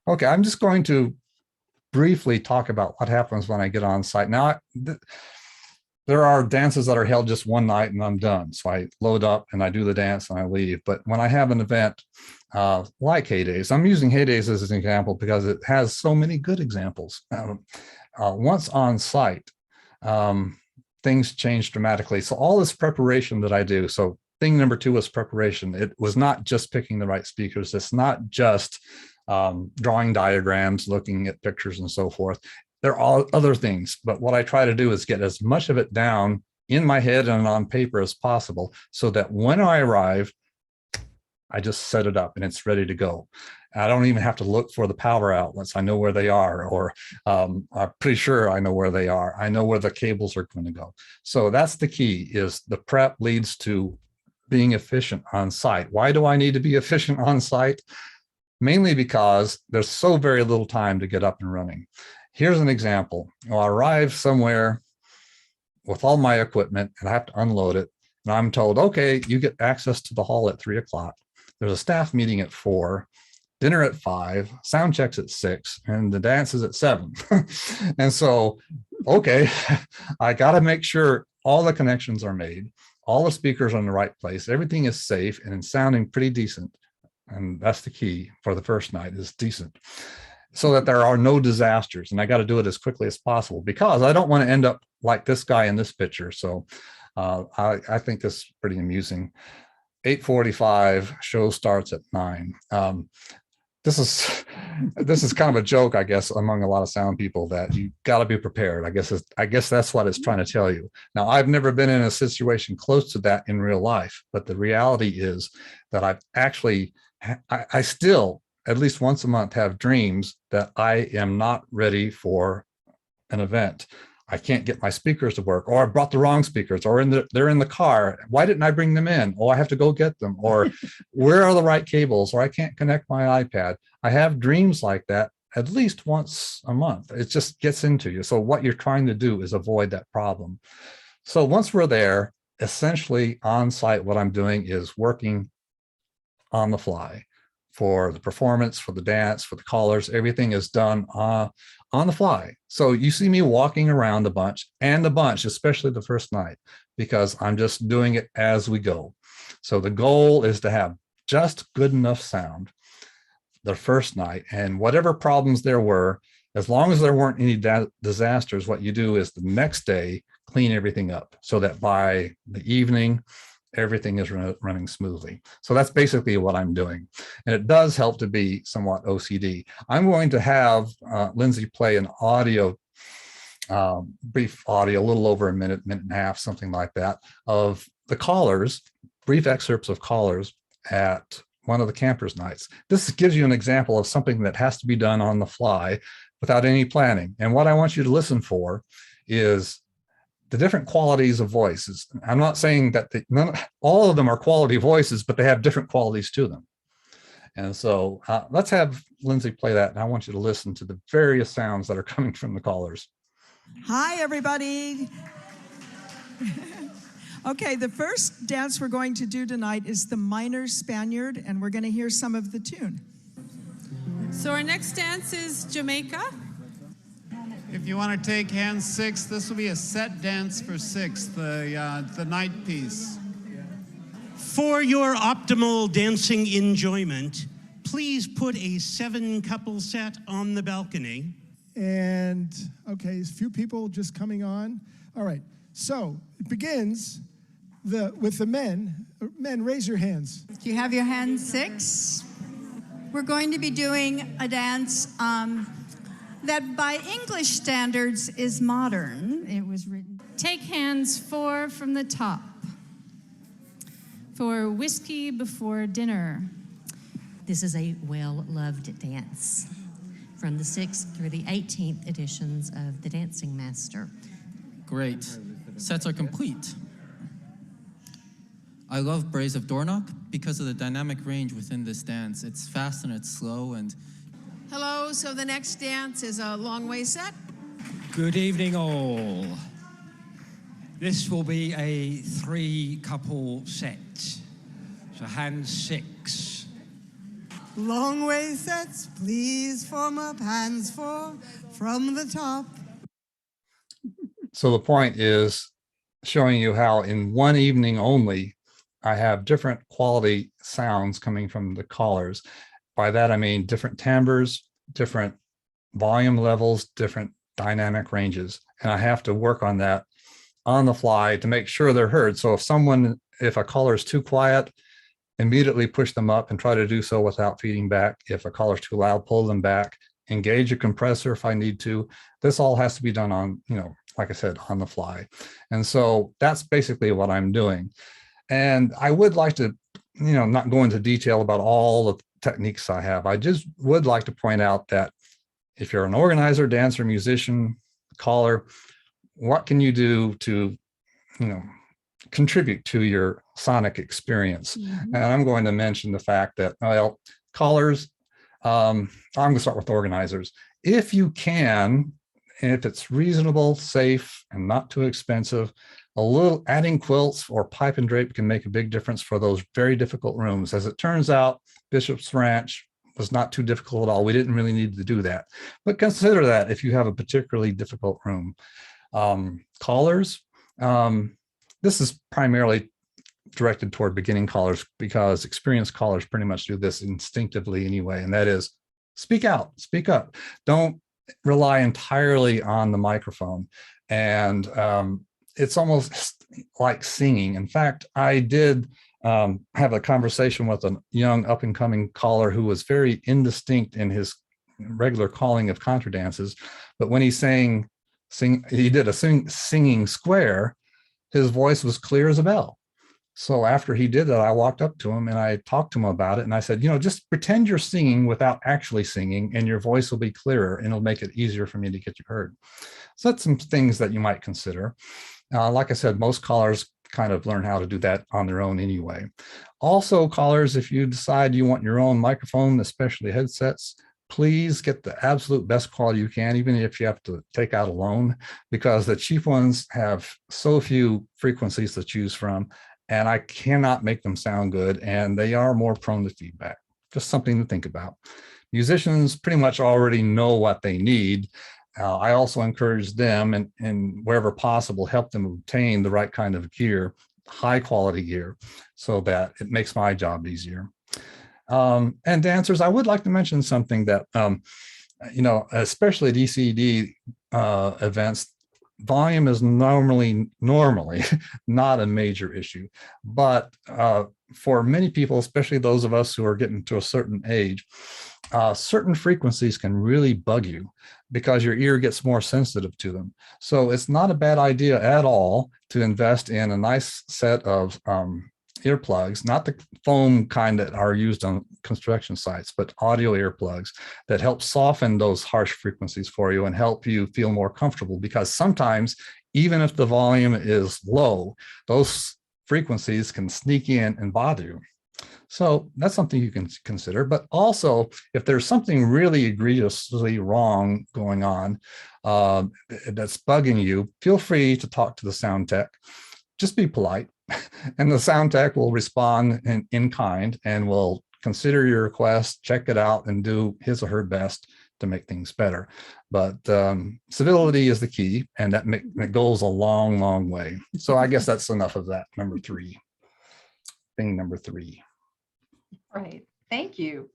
Okay, I'm just going to briefly talk about what happens when I get on site. Now, there are dances that are held just one night and I'm done. So I load up and I do the dance and I leave. But when I have an event like Heydays, I'm using Heydays as an example because it has so many good examples. Once on site, things change dramatically. So all this preparation that I do, so thing number 2 was preparation. It was not just picking the right speakers. It's not just drawing diagrams, looking at pictures and so forth. There are other things, but what I try to do is get as much of it down in my head and on paper as possible so that when I arrive, I just set it up and it's ready to go. I don't even have to look for the power outlets. I know where they are, or I'm pretty sure I know where they are. I know where the cables are going to go. So that's the key, is the prep leads to being efficient on site. Why do I need to be efficient on site? Mainly because there's so very little time to get up and running. Here's an example. I'll arrive somewhere with all my equipment and I have to unload it. And I'm told, okay, you get access to the hall at 3 o'clock. There's a staff meeting at 4, dinner at 5, sound checks at 6, and the dance is at 7. And so, okay, I got to make sure all the connections are made, all the speakers are in the right place, everything is safe and it's sounding pretty decent. And that's the key for the first night, is decent, so that there are no disasters. And I got to do it as quickly as possible because I don't want to end up like this guy in this picture. So I think this is pretty amusing. 8:45, show starts at 9. This is kind of a joke, I guess, among a lot of sound people, that you got to be prepared. I guess that's what it's trying to tell you. Now, I've never been in a situation close to that in real life, but the reality is that I've actually, I still, at least once a month, have dreams that I am not ready for an event. I can't get my speakers to work, or I brought the wrong speakers, or they're in the car. Why didn't I bring them in? Oh, I have to go get them. Or where are the right cables? Or I can't connect my iPad. I have dreams like that at least once a month. It just gets into you. So what you're trying to do is avoid that problem. So once we're there, essentially on site, what I'm doing is working on the fly, for the performance, for the dance, for the callers. Everything is done on the fly. So you see me walking around a bunch, especially the first night, because I'm just doing it as we go. So the goal is to have just good enough sound the first night, and whatever problems there were, as long as there weren't any disasters, what you do is the next day clean everything up so that by the evening everything is running smoothly. So that's basically what I'm doing, and it does help to be somewhat OCD. I'm going to have Lindsay play an audio, brief audio, a little over a minute, minute and a half, something like that, of the callers, brief excerpts of callers at one of the campers' nights. This gives you an example of something that has to be done on the fly without any planning. And what I want you to listen for is the different qualities of voices. I'm not saying that all of them are quality voices, but they have different qualities to them. And so let's have Lindsay play that. And I want you to listen to the various sounds that are coming from the callers. Hi, everybody. Okay, the first dance we're going to do tonight is the Minor Spaniard, and we're going to hear some of the tune. So our next dance is Jamaica. If you want to take hand 6, this will be a set dance for 6, the night piece. For your optimal dancing enjoyment, please put a 7-couple set on the balcony. And okay, a few people just coming on. All right, so it begins with the men. Men, raise your hands. Do you have your hand 6? We're going to be doing a dance that by English standards is modern. It was written. Take hands 4 from the top. For Whiskey Before Dinner. This is a well-loved dance from the 6th through the 18th editions of The Dancing Master. Great. Sets are complete. I love Braes of Dornoch because of the dynamic range within this dance. It's fast and it's slow and... Hello, so the next dance is a long way set. Good evening all. This will be a 3-couple set. So hand 6. Long way sets, please form up hands 4 from the top. So the point is showing you how in one evening only, I have different quality sounds coming from the callers. By that, I mean different timbres, different volume levels, different dynamic ranges. And I have to work on that on the fly to make sure they're heard. So if a caller is too quiet, immediately push them up and try to do so without feeding back. If a caller is too loud, pull them back, engage a compressor if I need to. This all has to be done on, like I said, on the fly. And so that's basically what I'm doing. And I would like to, not go into detail about all the techniques I have. I just would like to point out that if you're an organizer, dancer, musician, caller, what can you do to, contribute to your sonic experience? Mm-hmm. And I'm going to mention the fact that, callers, I'm going to start with organizers. If you can, and if it's reasonable, safe, and not too expensive, a little adding quilts or pipe and drape can make a big difference for those very difficult rooms. As it turns out, Bishop's Ranch was not too difficult at all. We didn't really need to do that. But consider that if you have a particularly difficult room. Callers, this is primarily directed toward beginning callers because experienced callers pretty much do this instinctively anyway, and that is speak out, speak up. Don't rely entirely on the microphone. And it's almost like singing. In fact, I did have a conversation with a young up-and-coming caller who was very indistinct in his regular calling of contra dances, but when he he did a singing square, his voice was clear as a bell. So after he did that, I walked up to him and I talked to him about it. And I said, just pretend you're singing without actually singing and your voice will be clearer and it'll make it easier for me to get you heard. So that's some things that you might consider. Like I said, most callers kind of learn how to do that on their own anyway. Also, callers, if you decide you want your own microphone, especially headsets, please get the absolute best quality you can, even if you have to take out a loan, because the cheap ones have so few frequencies to choose from, and I cannot make them sound good, and they are more prone to feedback. just something to think about. Musicians pretty much already know what they need. I also encourage them and wherever possible, help them obtain the right kind of gear, high quality gear, so that it makes my job easier. And dancers, I would like to mention something that, especially at ECD events, volume is normally not a major issue, but for many people, especially those of us who are getting to a certain age, certain frequencies can really bug you because your ear gets more sensitive to them. So it's not a bad idea at all to invest in a nice set of earplugs, not the foam kind that are used on construction sites, but audio earplugs that help soften those harsh frequencies for you and help you feel more comfortable, because sometimes even if the volume is low, those frequencies can sneak in and bother you. So that's something you can consider. But also, if there's something really egregiously wrong going on that's bugging you, feel free to talk to the sound tech. Just be polite, and the sound tech will respond in kind and will consider your request, check it out, and do his or her best to make things better. But civility is the key, and that goes a long, long way. So I guess that's enough of that. Number 3. Thing number 3. Right. Thank you.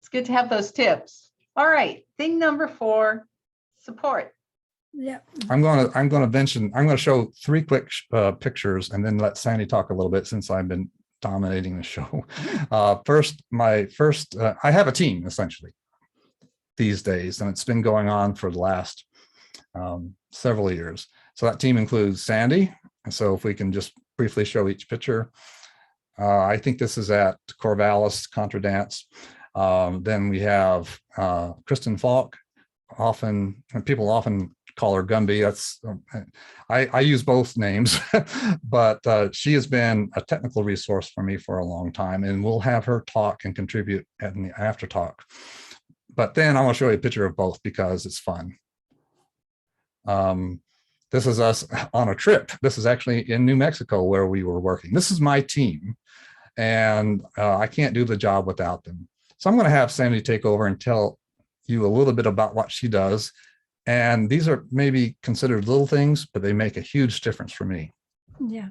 It's good to have those tips. All right. Thing number 4, support. Yeah. I'm going to show 3 quick pictures and then let Sandy talk a little bit, since I've been dominating the show. I have a team essentially these days, and it's been going on for the last several years. So that team includes Sandy. And so if we can just briefly show each picture. I think this is at Corvallis Contra Dance. Then we have Kristen Falk. People often call her Gumby. That's I use both names, but she has been a technical resource for me for a long time, and we'll have her talk and contribute in the after talk. But then I want to show you a picture of both because it's fun. This is us on a trip. This is actually in New Mexico where we were working. This is my team, and I can't do the job without them. So I'm going to have Sandy take over and tell you a little bit about what she does. And these are maybe considered little things, but they make a huge difference for me. Yeah.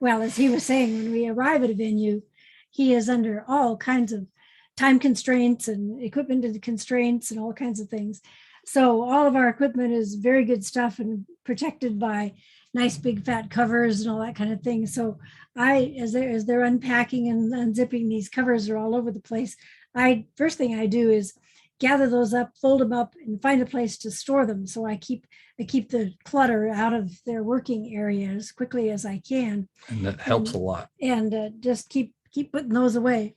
Well, as he was saying, when we arrive at a venue, he is under all kinds of time constraints and equipment constraints and all kinds of things. So all of our equipment is very good stuff and protected by nice big fat covers and all that kind of thing. So as they're unpacking and unzipping, these covers are all over the place. First thing I do is gather those up, fold them up, and find a place to store them. So I keep the clutter out of their working area as quickly as I can. And that helps a lot. And just keep putting those away.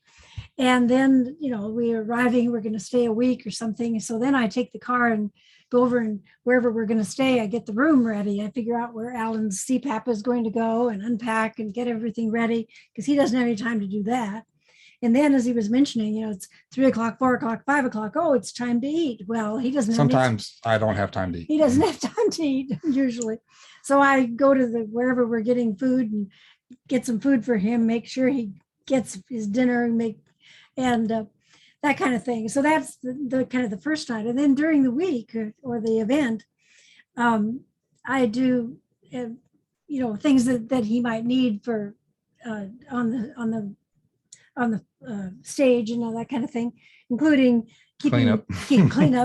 And then, we're going to stay a week or something. So then I take the car and go over, and wherever we're going to stay, I get the room ready. I figure out where Alan's CPAP is going to go and unpack and get everything ready, because he doesn't have any time to do that. And then, as he was mentioning, it's 3 o'clock, 4 o'clock, 5 o'clock. Oh, it's time to eat. Well, he doesn't. Sometimes I don't have time to eat. He doesn't have time to eat usually. So I go to wherever we're getting food and get some food for him, make sure he gets his dinner and that kind of thing. So that's the kind of the first night. And then during the week or the event, I do, things that he might need for on the stage and all that kind of thing, including clean up,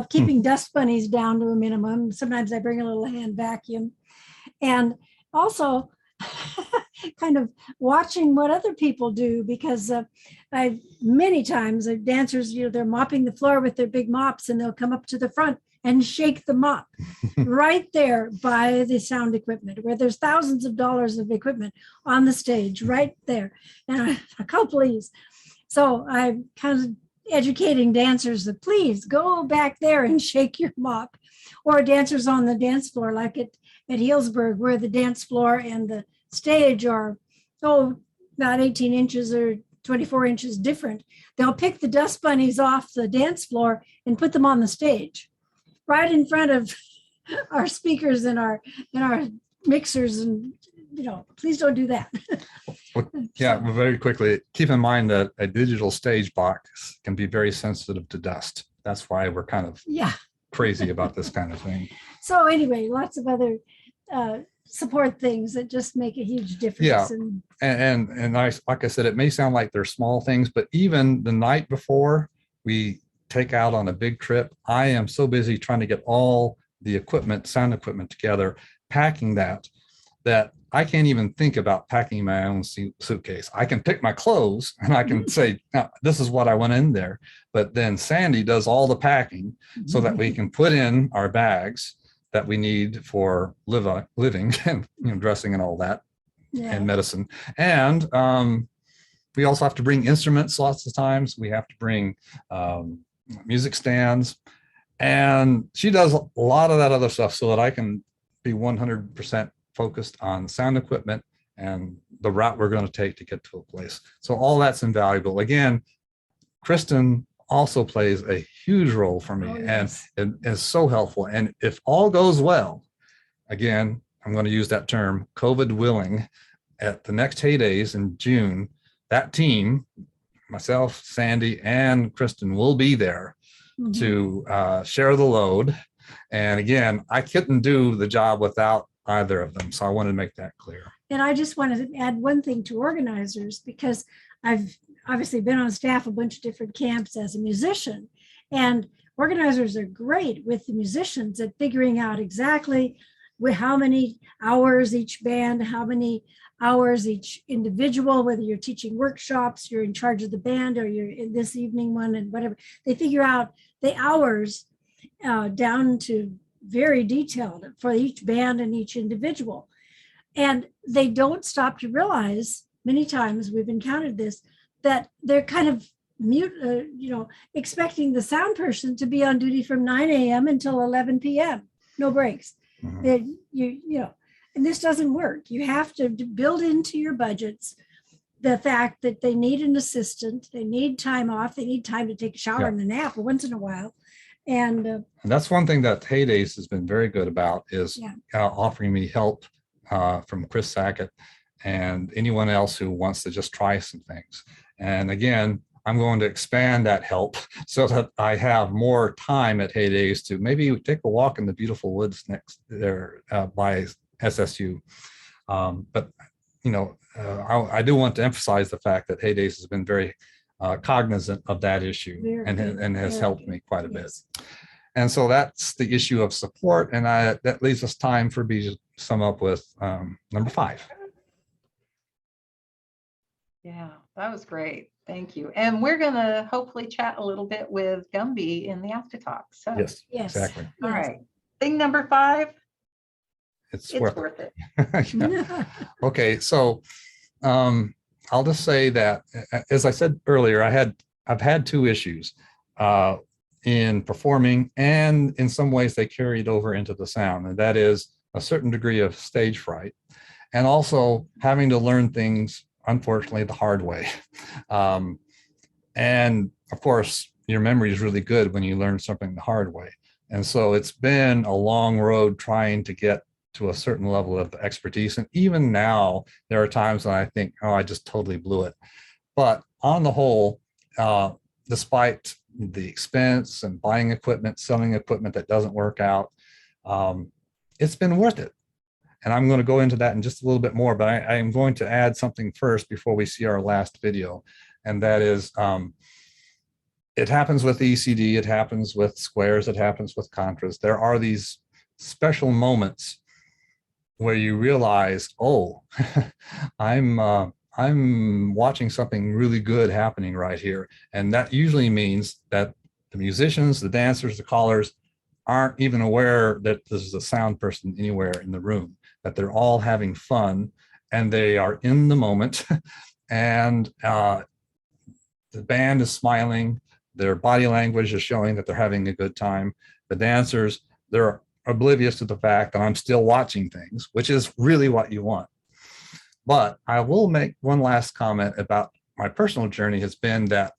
keeping dust bunnies down to a minimum. Sometimes I bring a little hand vacuum, and also kind of watching what other people do, because many times dancers, they're mopping the floor with their big mops, and they'll come up to the front and shake the mop right there by the sound equipment, where there's thousands of dollars of equipment on the stage right there. And please. So I'm kind of educating dancers that please go back there and shake your mop. Or dancers on the dance floor, like at Healdsburg, where the dance floor and the stage are about 18 inches or 24 inches different. They'll pick the dust bunnies off the dance floor and put them on the stage, right in front of our speakers and our mixers. And please don't do that. Well, yeah, very quickly, keep in mind that a digital stage box can be very sensitive to dust. That's why we're kind of crazy about this kind of thing. So anyway, lots of other support things that just make a huge difference. Yeah, And and like I said, it may sound like they're small things, but even the night before we take out on a big trip, I am so busy trying to get all the equipment, sound equipment together, packing that I can't even think about packing my own suitcase. I can pick my clothes and I can say, now, this is what I want in there. But then Sandy does all the packing so that we can put in our bags that we need for living and dressing and all that, and medicine. And we also have to bring instruments lots of times. We have to bring music stands. And she does a lot of that other stuff so that I can be 100% focused on sound equipment and the route we're going to take to get to a place. So all that's invaluable. Again, Kristen also plays a huge role for me and is so helpful. And if all goes well, again, I'm going to use that term, COVID willing, at the next Heydays in June, that team, myself, Sandy, and Kristen will be there to share the load. And again, I couldn't do the job without either of them. So I wanted to make that clear. And I just wanted to add one thing to organizers, because I've obviously been on staff a bunch of different camps as a musician, and organizers are great with the musicians at figuring out exactly how many hours each band, how many hours each individual, whether you're teaching workshops, you're in charge of the band, or you're in this evening one and whatever. They figure out the hours down to very detailed for each band and each individual. And they don't stop to realize, many times we've encountered this, that they're kind of mute, expecting the sound person to be on duty from 9 a.m. until 11 p.m. No breaks. And this doesn't work. You have to build into your budgets the fact that they need an assistant, they need time off, they need time to take a shower and a nap once in a while. And that's one thing that Heydays has been very good about, is offering me help from Chris Sackett and anyone else who wants to just try some things. And again, I'm going to expand that help so that I have more time at Heydays to maybe take a walk in the beautiful woods next there by SSU. But I do want to emphasize the fact that Heydays has been very cognizant of that issue and has helped me quite a bit. And so that's the issue of support. And that leaves us time for me to sum up with number 5. Yeah, that was great. Thank you. And we're going to hopefully chat a little bit with Gumby in the after talk. So yes, exactly. All right. Thing number 5. It's worth it. Okay, so I'll just say that, as I said earlier, I've had 2 issues in performing, and in some ways they carried over into the sound, and that is a certain degree of stage fright, and also having to learn things, unfortunately, the hard way. And of course, your memory is really good when you learn something the hard way. And so it's been a long road trying to get to a certain level of expertise. And even now, there are times when I think, oh, I just totally blew it. But on the whole, despite the expense and buying equipment, selling equipment that doesn't work out, it's been worth it. And I'm going to go into that in just a little bit more, but I am going to add something first before we see our last video. And that is, it happens with ECD, it happens with squares, it happens with contras. There are these special moments where you realize, oh, I'm watching something really good happening right here. And that usually means that the musicians, the dancers, the callers aren't even aware that there's a sound person anywhere in the room, that they're all having fun and they are in the moment. And the band is smiling, their body language is showing that they're having a good time. The dancers, they're oblivious to the fact that I'm still watching things, which is really what you want. But I will make one last comment about my personal journey has been that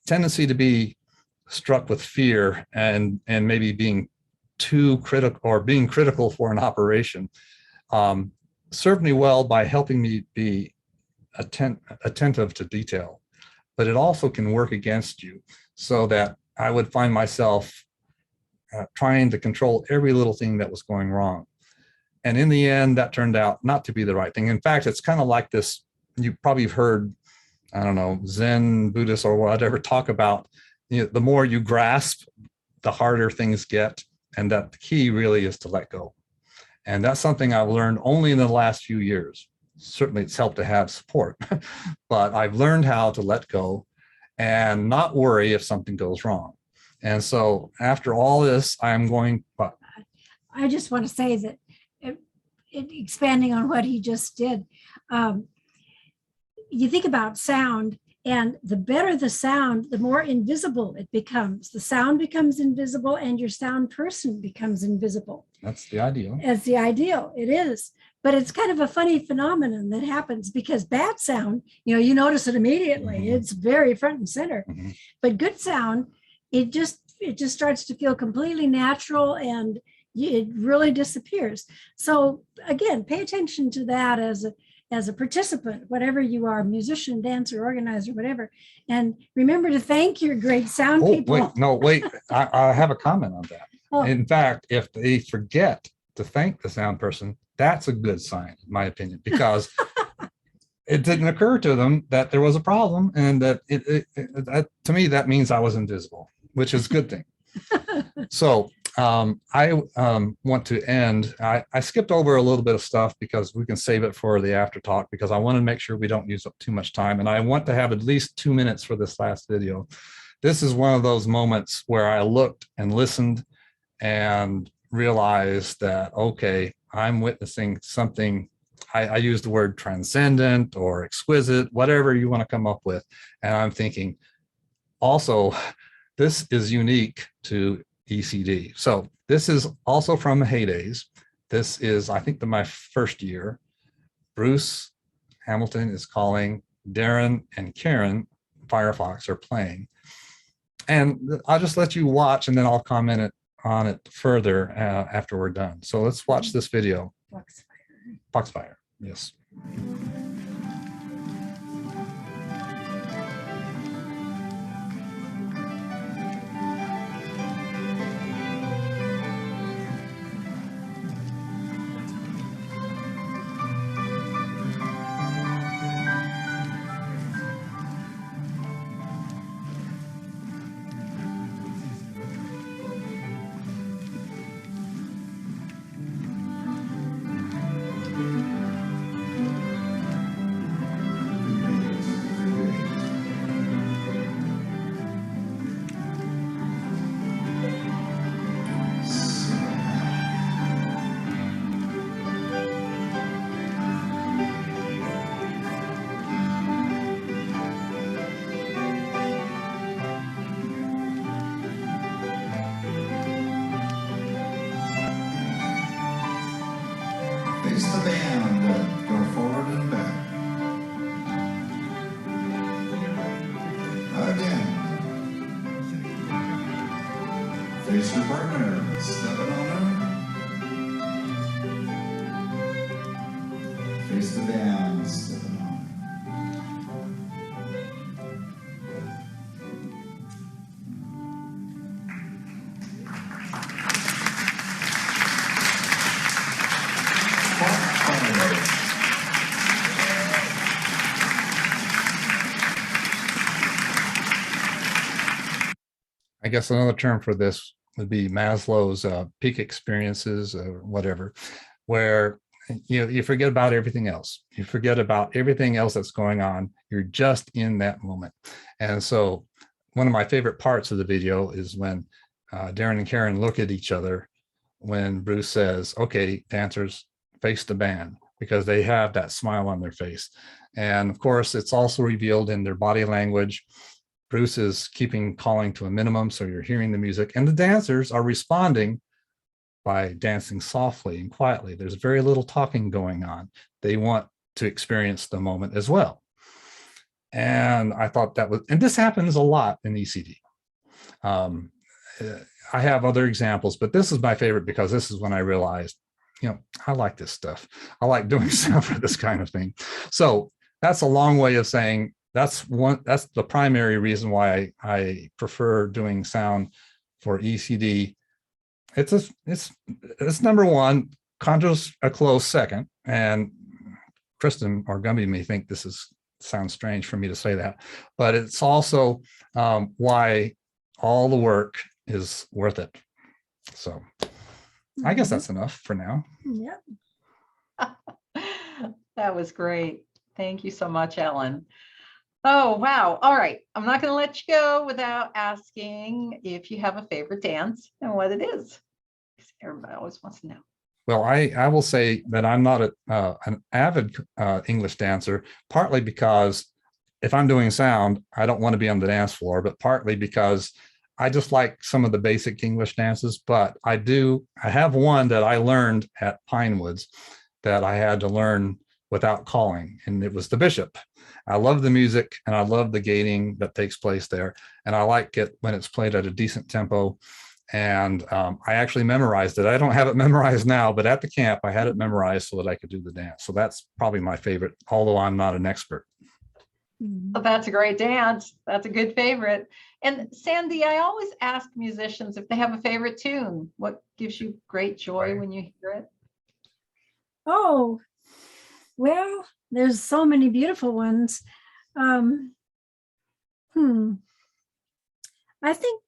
tendency to be struck with fear and maybe being too critical or being critical for an operation served me well by helping me be attentive to detail, but it also can work against you, so that I would find myself trying to control every little thing that was going wrong. And in the end, that turned out not to be the right thing. In fact, it's kind of like this, you probably have heard, I don't know, Zen Buddhists or whatever talk about, the more you grasp, the harder things get, and that the key really is to let go. And that's something I've learned only in the last few years. Certainly it's helped to have support, but I've learned how to let go and not worry if something goes wrong. And so after all this, I'm going, but I just want to say that expanding on what he just did, you think about sound, and the better the sound, the more invisible it becomes. The sound becomes invisible and your sound person becomes invisible. That's the ideal. That's the ideal. It is. But it's kind of a funny phenomenon that happens, because bad sound, you notice it immediately. Mm-hmm. It's very front and center. Mm-hmm. But good sound, it just starts to feel completely natural, and it really disappears. So again, pay attention to that as a participant, whatever you are, musician, dancer, organizer, whatever. And remember to thank your great sound people. Wait, I have a comment on that. Oh. In fact, if they forget to thank the sound person, that's a good sign, in my opinion, because it didn't occur to them that there was a problem, and that to me, that means I was invisible, which is a good thing. So I want to end. I skipped over a little bit of stuff because we can save it for the after talk, because I want to make sure we don't use up too much time. And I want to have at least 2 minutes for this last video. This is one of those moments where I looked and listened and realized that, okay, I'm witnessing something. I use the word transcendent or exquisite, whatever you want to come up with. And I'm thinking, also, this is unique to ECD. So this is also from the heydays. This is, I think, my first year. Bruce Hamilton is calling, Darren and Karen Firefox are playing. And I'll just let you watch, and then I'll comment on it further after we're done. So let's watch this video. Foxfire, yes. Face the band, go forward and back. Again. Face your partner, stepping on her. Face the band, stepping on. I guess another term for this would be Maslow's peak experiences or whatever, where you forget about everything else. You forget about everything else that's going on. You're just in that moment. And so one of my favorite parts of the video is when Darren and Karen look at each other when Bruce says, okay, dancers, face the band, because they have that smile on their face. And of course, it's also revealed in their body language. Bruce is keeping calling to a minimum, so you're hearing the music, and the dancers are responding by dancing softly and quietly. There's very little talking going on. They want to experience the moment as well. And I thought that was, and this happens a lot in ECD. I have other examples, but this is my favorite because this is when I realized, I like this stuff. I like doing stuff for this kind of thing. So that's a long way of saying that's the primary reason why I prefer doing sound for ECD. It's number one. Conjo's a close second, and Kristen or Gumby may think sounds strange for me to say that, but it's also why all the work is worth it. So I guess that's enough for now. Yep. That was great. Thank you so much, Ellen. Oh, wow. All right. I'm not going to let you go without asking if you have a favorite dance and what it is. Everybody always wants to know. Well, I will say that I'm not an avid English dancer, partly because if I'm doing sound, I don't want to be on the dance floor, but partly because I just like some of the basic English dances. But I have one that I learned at Pinewoods that I had to learn without calling, and it was the Bishop. I love the music and I love the gating that takes place there. And I like it when it's played at a decent tempo. And I actually memorized it. I don't have it memorized now, but at the camp, I had it memorized so that I could do the dance. So that's probably my favorite, although I'm not an expert. Well, that's a great dance. That's a good favorite. And Sandy, I always ask musicians if they have a favorite tune. What gives you great joy when you hear it? Oh, well, there's so many beautiful ones. I think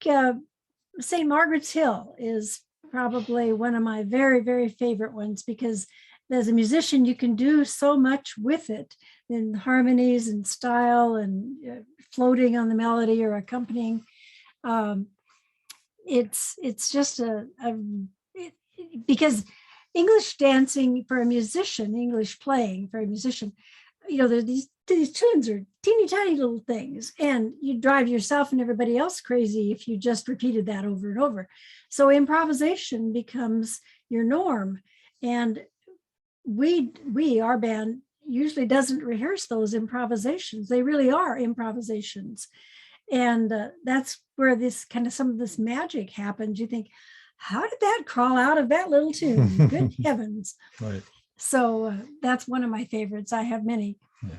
St. Margaret's Hill is probably one of my very, very favorite ones, because as a musician, you can do so much with it in harmonies and style and floating on the melody or accompanying. It's just because English dancing for a musician, English playing for a musician, these tunes are teeny tiny little things, and you drive yourself and everybody else crazy if you just repeated that over and over. So improvisation becomes your norm. And our band usually doesn't rehearse those improvisations. They really are improvisations. And that's where some of this magic happens. You think, how did that crawl out of that little tune? Good heavens. Right. So that's one of my favorites. I have many. Yeah.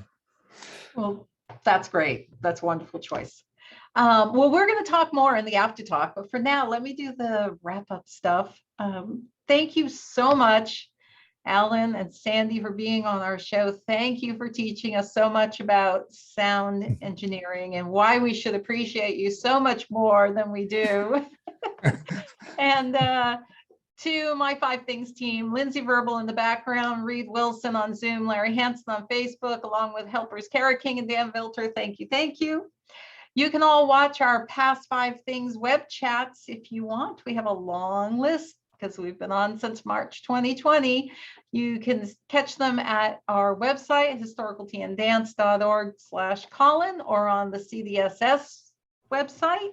Well, that's great. That's a wonderful choice. Well, we're going to talk more in the after talk, but for now, let me do the wrap up stuff. Thank you so much, Alan and Sandy, for being on our show. Thank you for teaching us so much about sound engineering and why we should appreciate you so much more than we do. And to my 5 Things team, Lindsay Verbal in the background, Reed Wilson on Zoom, Larry Hanson on Facebook, along with helpers Kara King and Dan Vilter. Thank you. Thank you. You can all watch our past 5 Things web chats if you want. We have a long list because we've been on since March 2020. You can catch them at our website, historicaltndance.org/Colin, or on the CDSS website.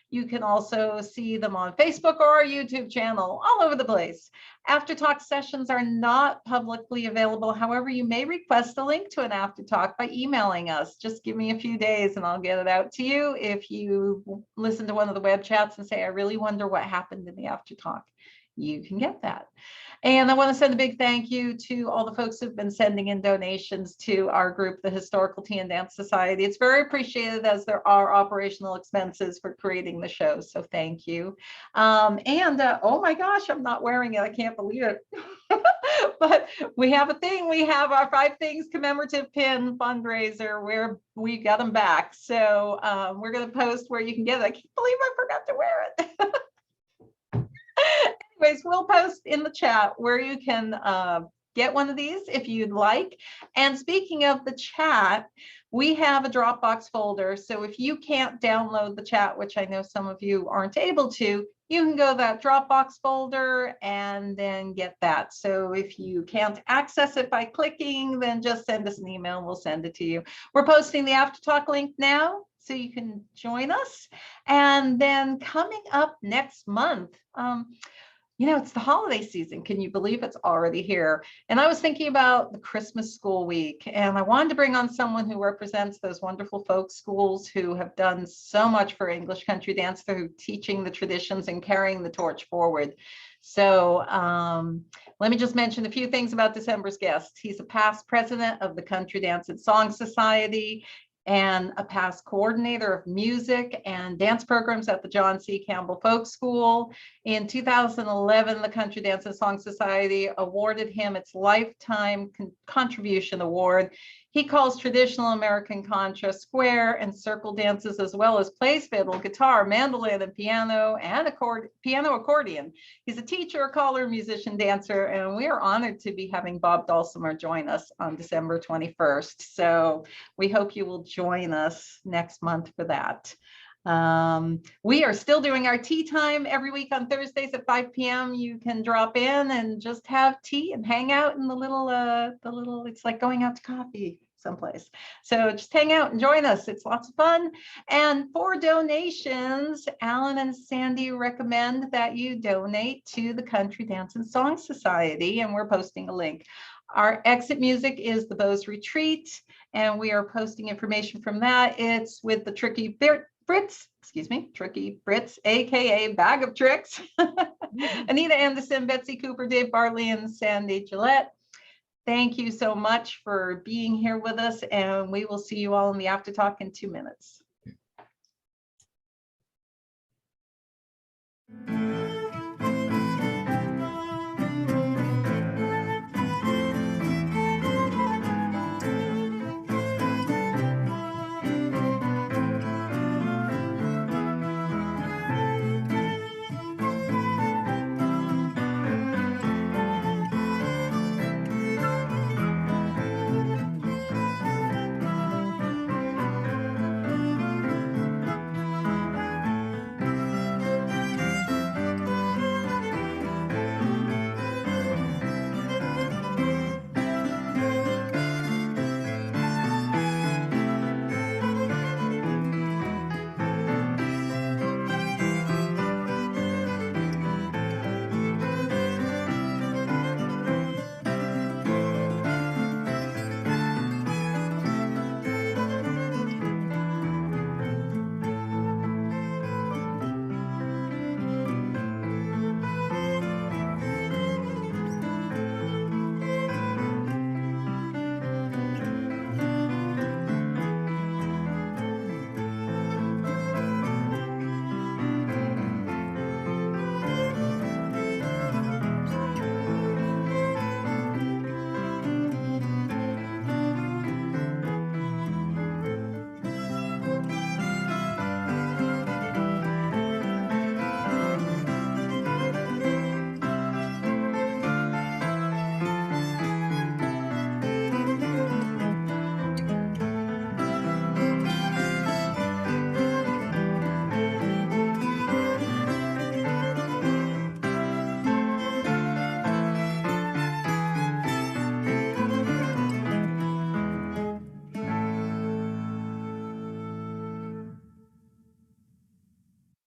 You can also see them on Facebook or our YouTube channel, all over the place. After talk sessions are not publicly available. However, you may request a link to an after talk by emailing us. Just give me a few days and I'll get it out to you. If you listen to one of the web chats and say, I really wonder what happened in the after talk, you can get that. And I want to send a big thank you to all the folks who've been sending in donations to our group, the Historical Tea and Dance Society. It's very appreciated, as there are operational expenses for creating the show. So thank you. Oh my gosh, I'm not wearing it. I can't believe it. But we have a thing. We have our 5 Things commemorative pin fundraiser where we got them back. So we're going to post where you can get it. I can't believe I forgot to wear it. Anyways, we'll post in the chat where you can get one of these if you'd like. And speaking of the chat, we have a Dropbox folder. So if you can't download the chat, which I know some of you aren't able to, you can go to that Dropbox folder and then get that. So if you can't access it by clicking, then just send us an email and we'll send it to you. We're posting the after talk link now, so you can join us. And then coming up next month, you know, it's the holiday season. Can you believe it's already here? And I was thinking about the Christmas school week, and I wanted to bring on someone who represents those wonderful folk schools who have done so much for English country dance through teaching the traditions and carrying the torch forward. So let me just mention a few things about December's guest. He's a past president of the Country Dance and Song Society, and a past coordinator of music and dance programs at the John C. Campbell Folk School. In 2011, the Country Dance and Song Society awarded him its Lifetime Contribution Award. He calls traditional American contra, square, and circle dances, as well as plays fiddle, guitar, mandolin, and piano accordion. He's a teacher, a caller, musician, dancer, and we are honored to be having Bob Dulcimer join us on December 21st. So we hope you will join us next month for that. We are still doing our tea time every week on Thursdays at 5 p.m. You can drop in and just have tea and hang out in the little, it's like going out to coffee someplace. So just hang out and join us. It's lots of fun. And for donations, Alan and Sandy recommend that you donate to the Country Dance and Song Society, and we're posting a link. Our exit music is the Beau's Retreat, and we are posting information from that. It's with the Tricky Brits, aka Bag of Tricks. Anita Anderson, Betsy Cooper, Dave Bartley, and Sande Gillette. Thank you so much for being here with us, and we will see you all in the after talk in 2 minutes.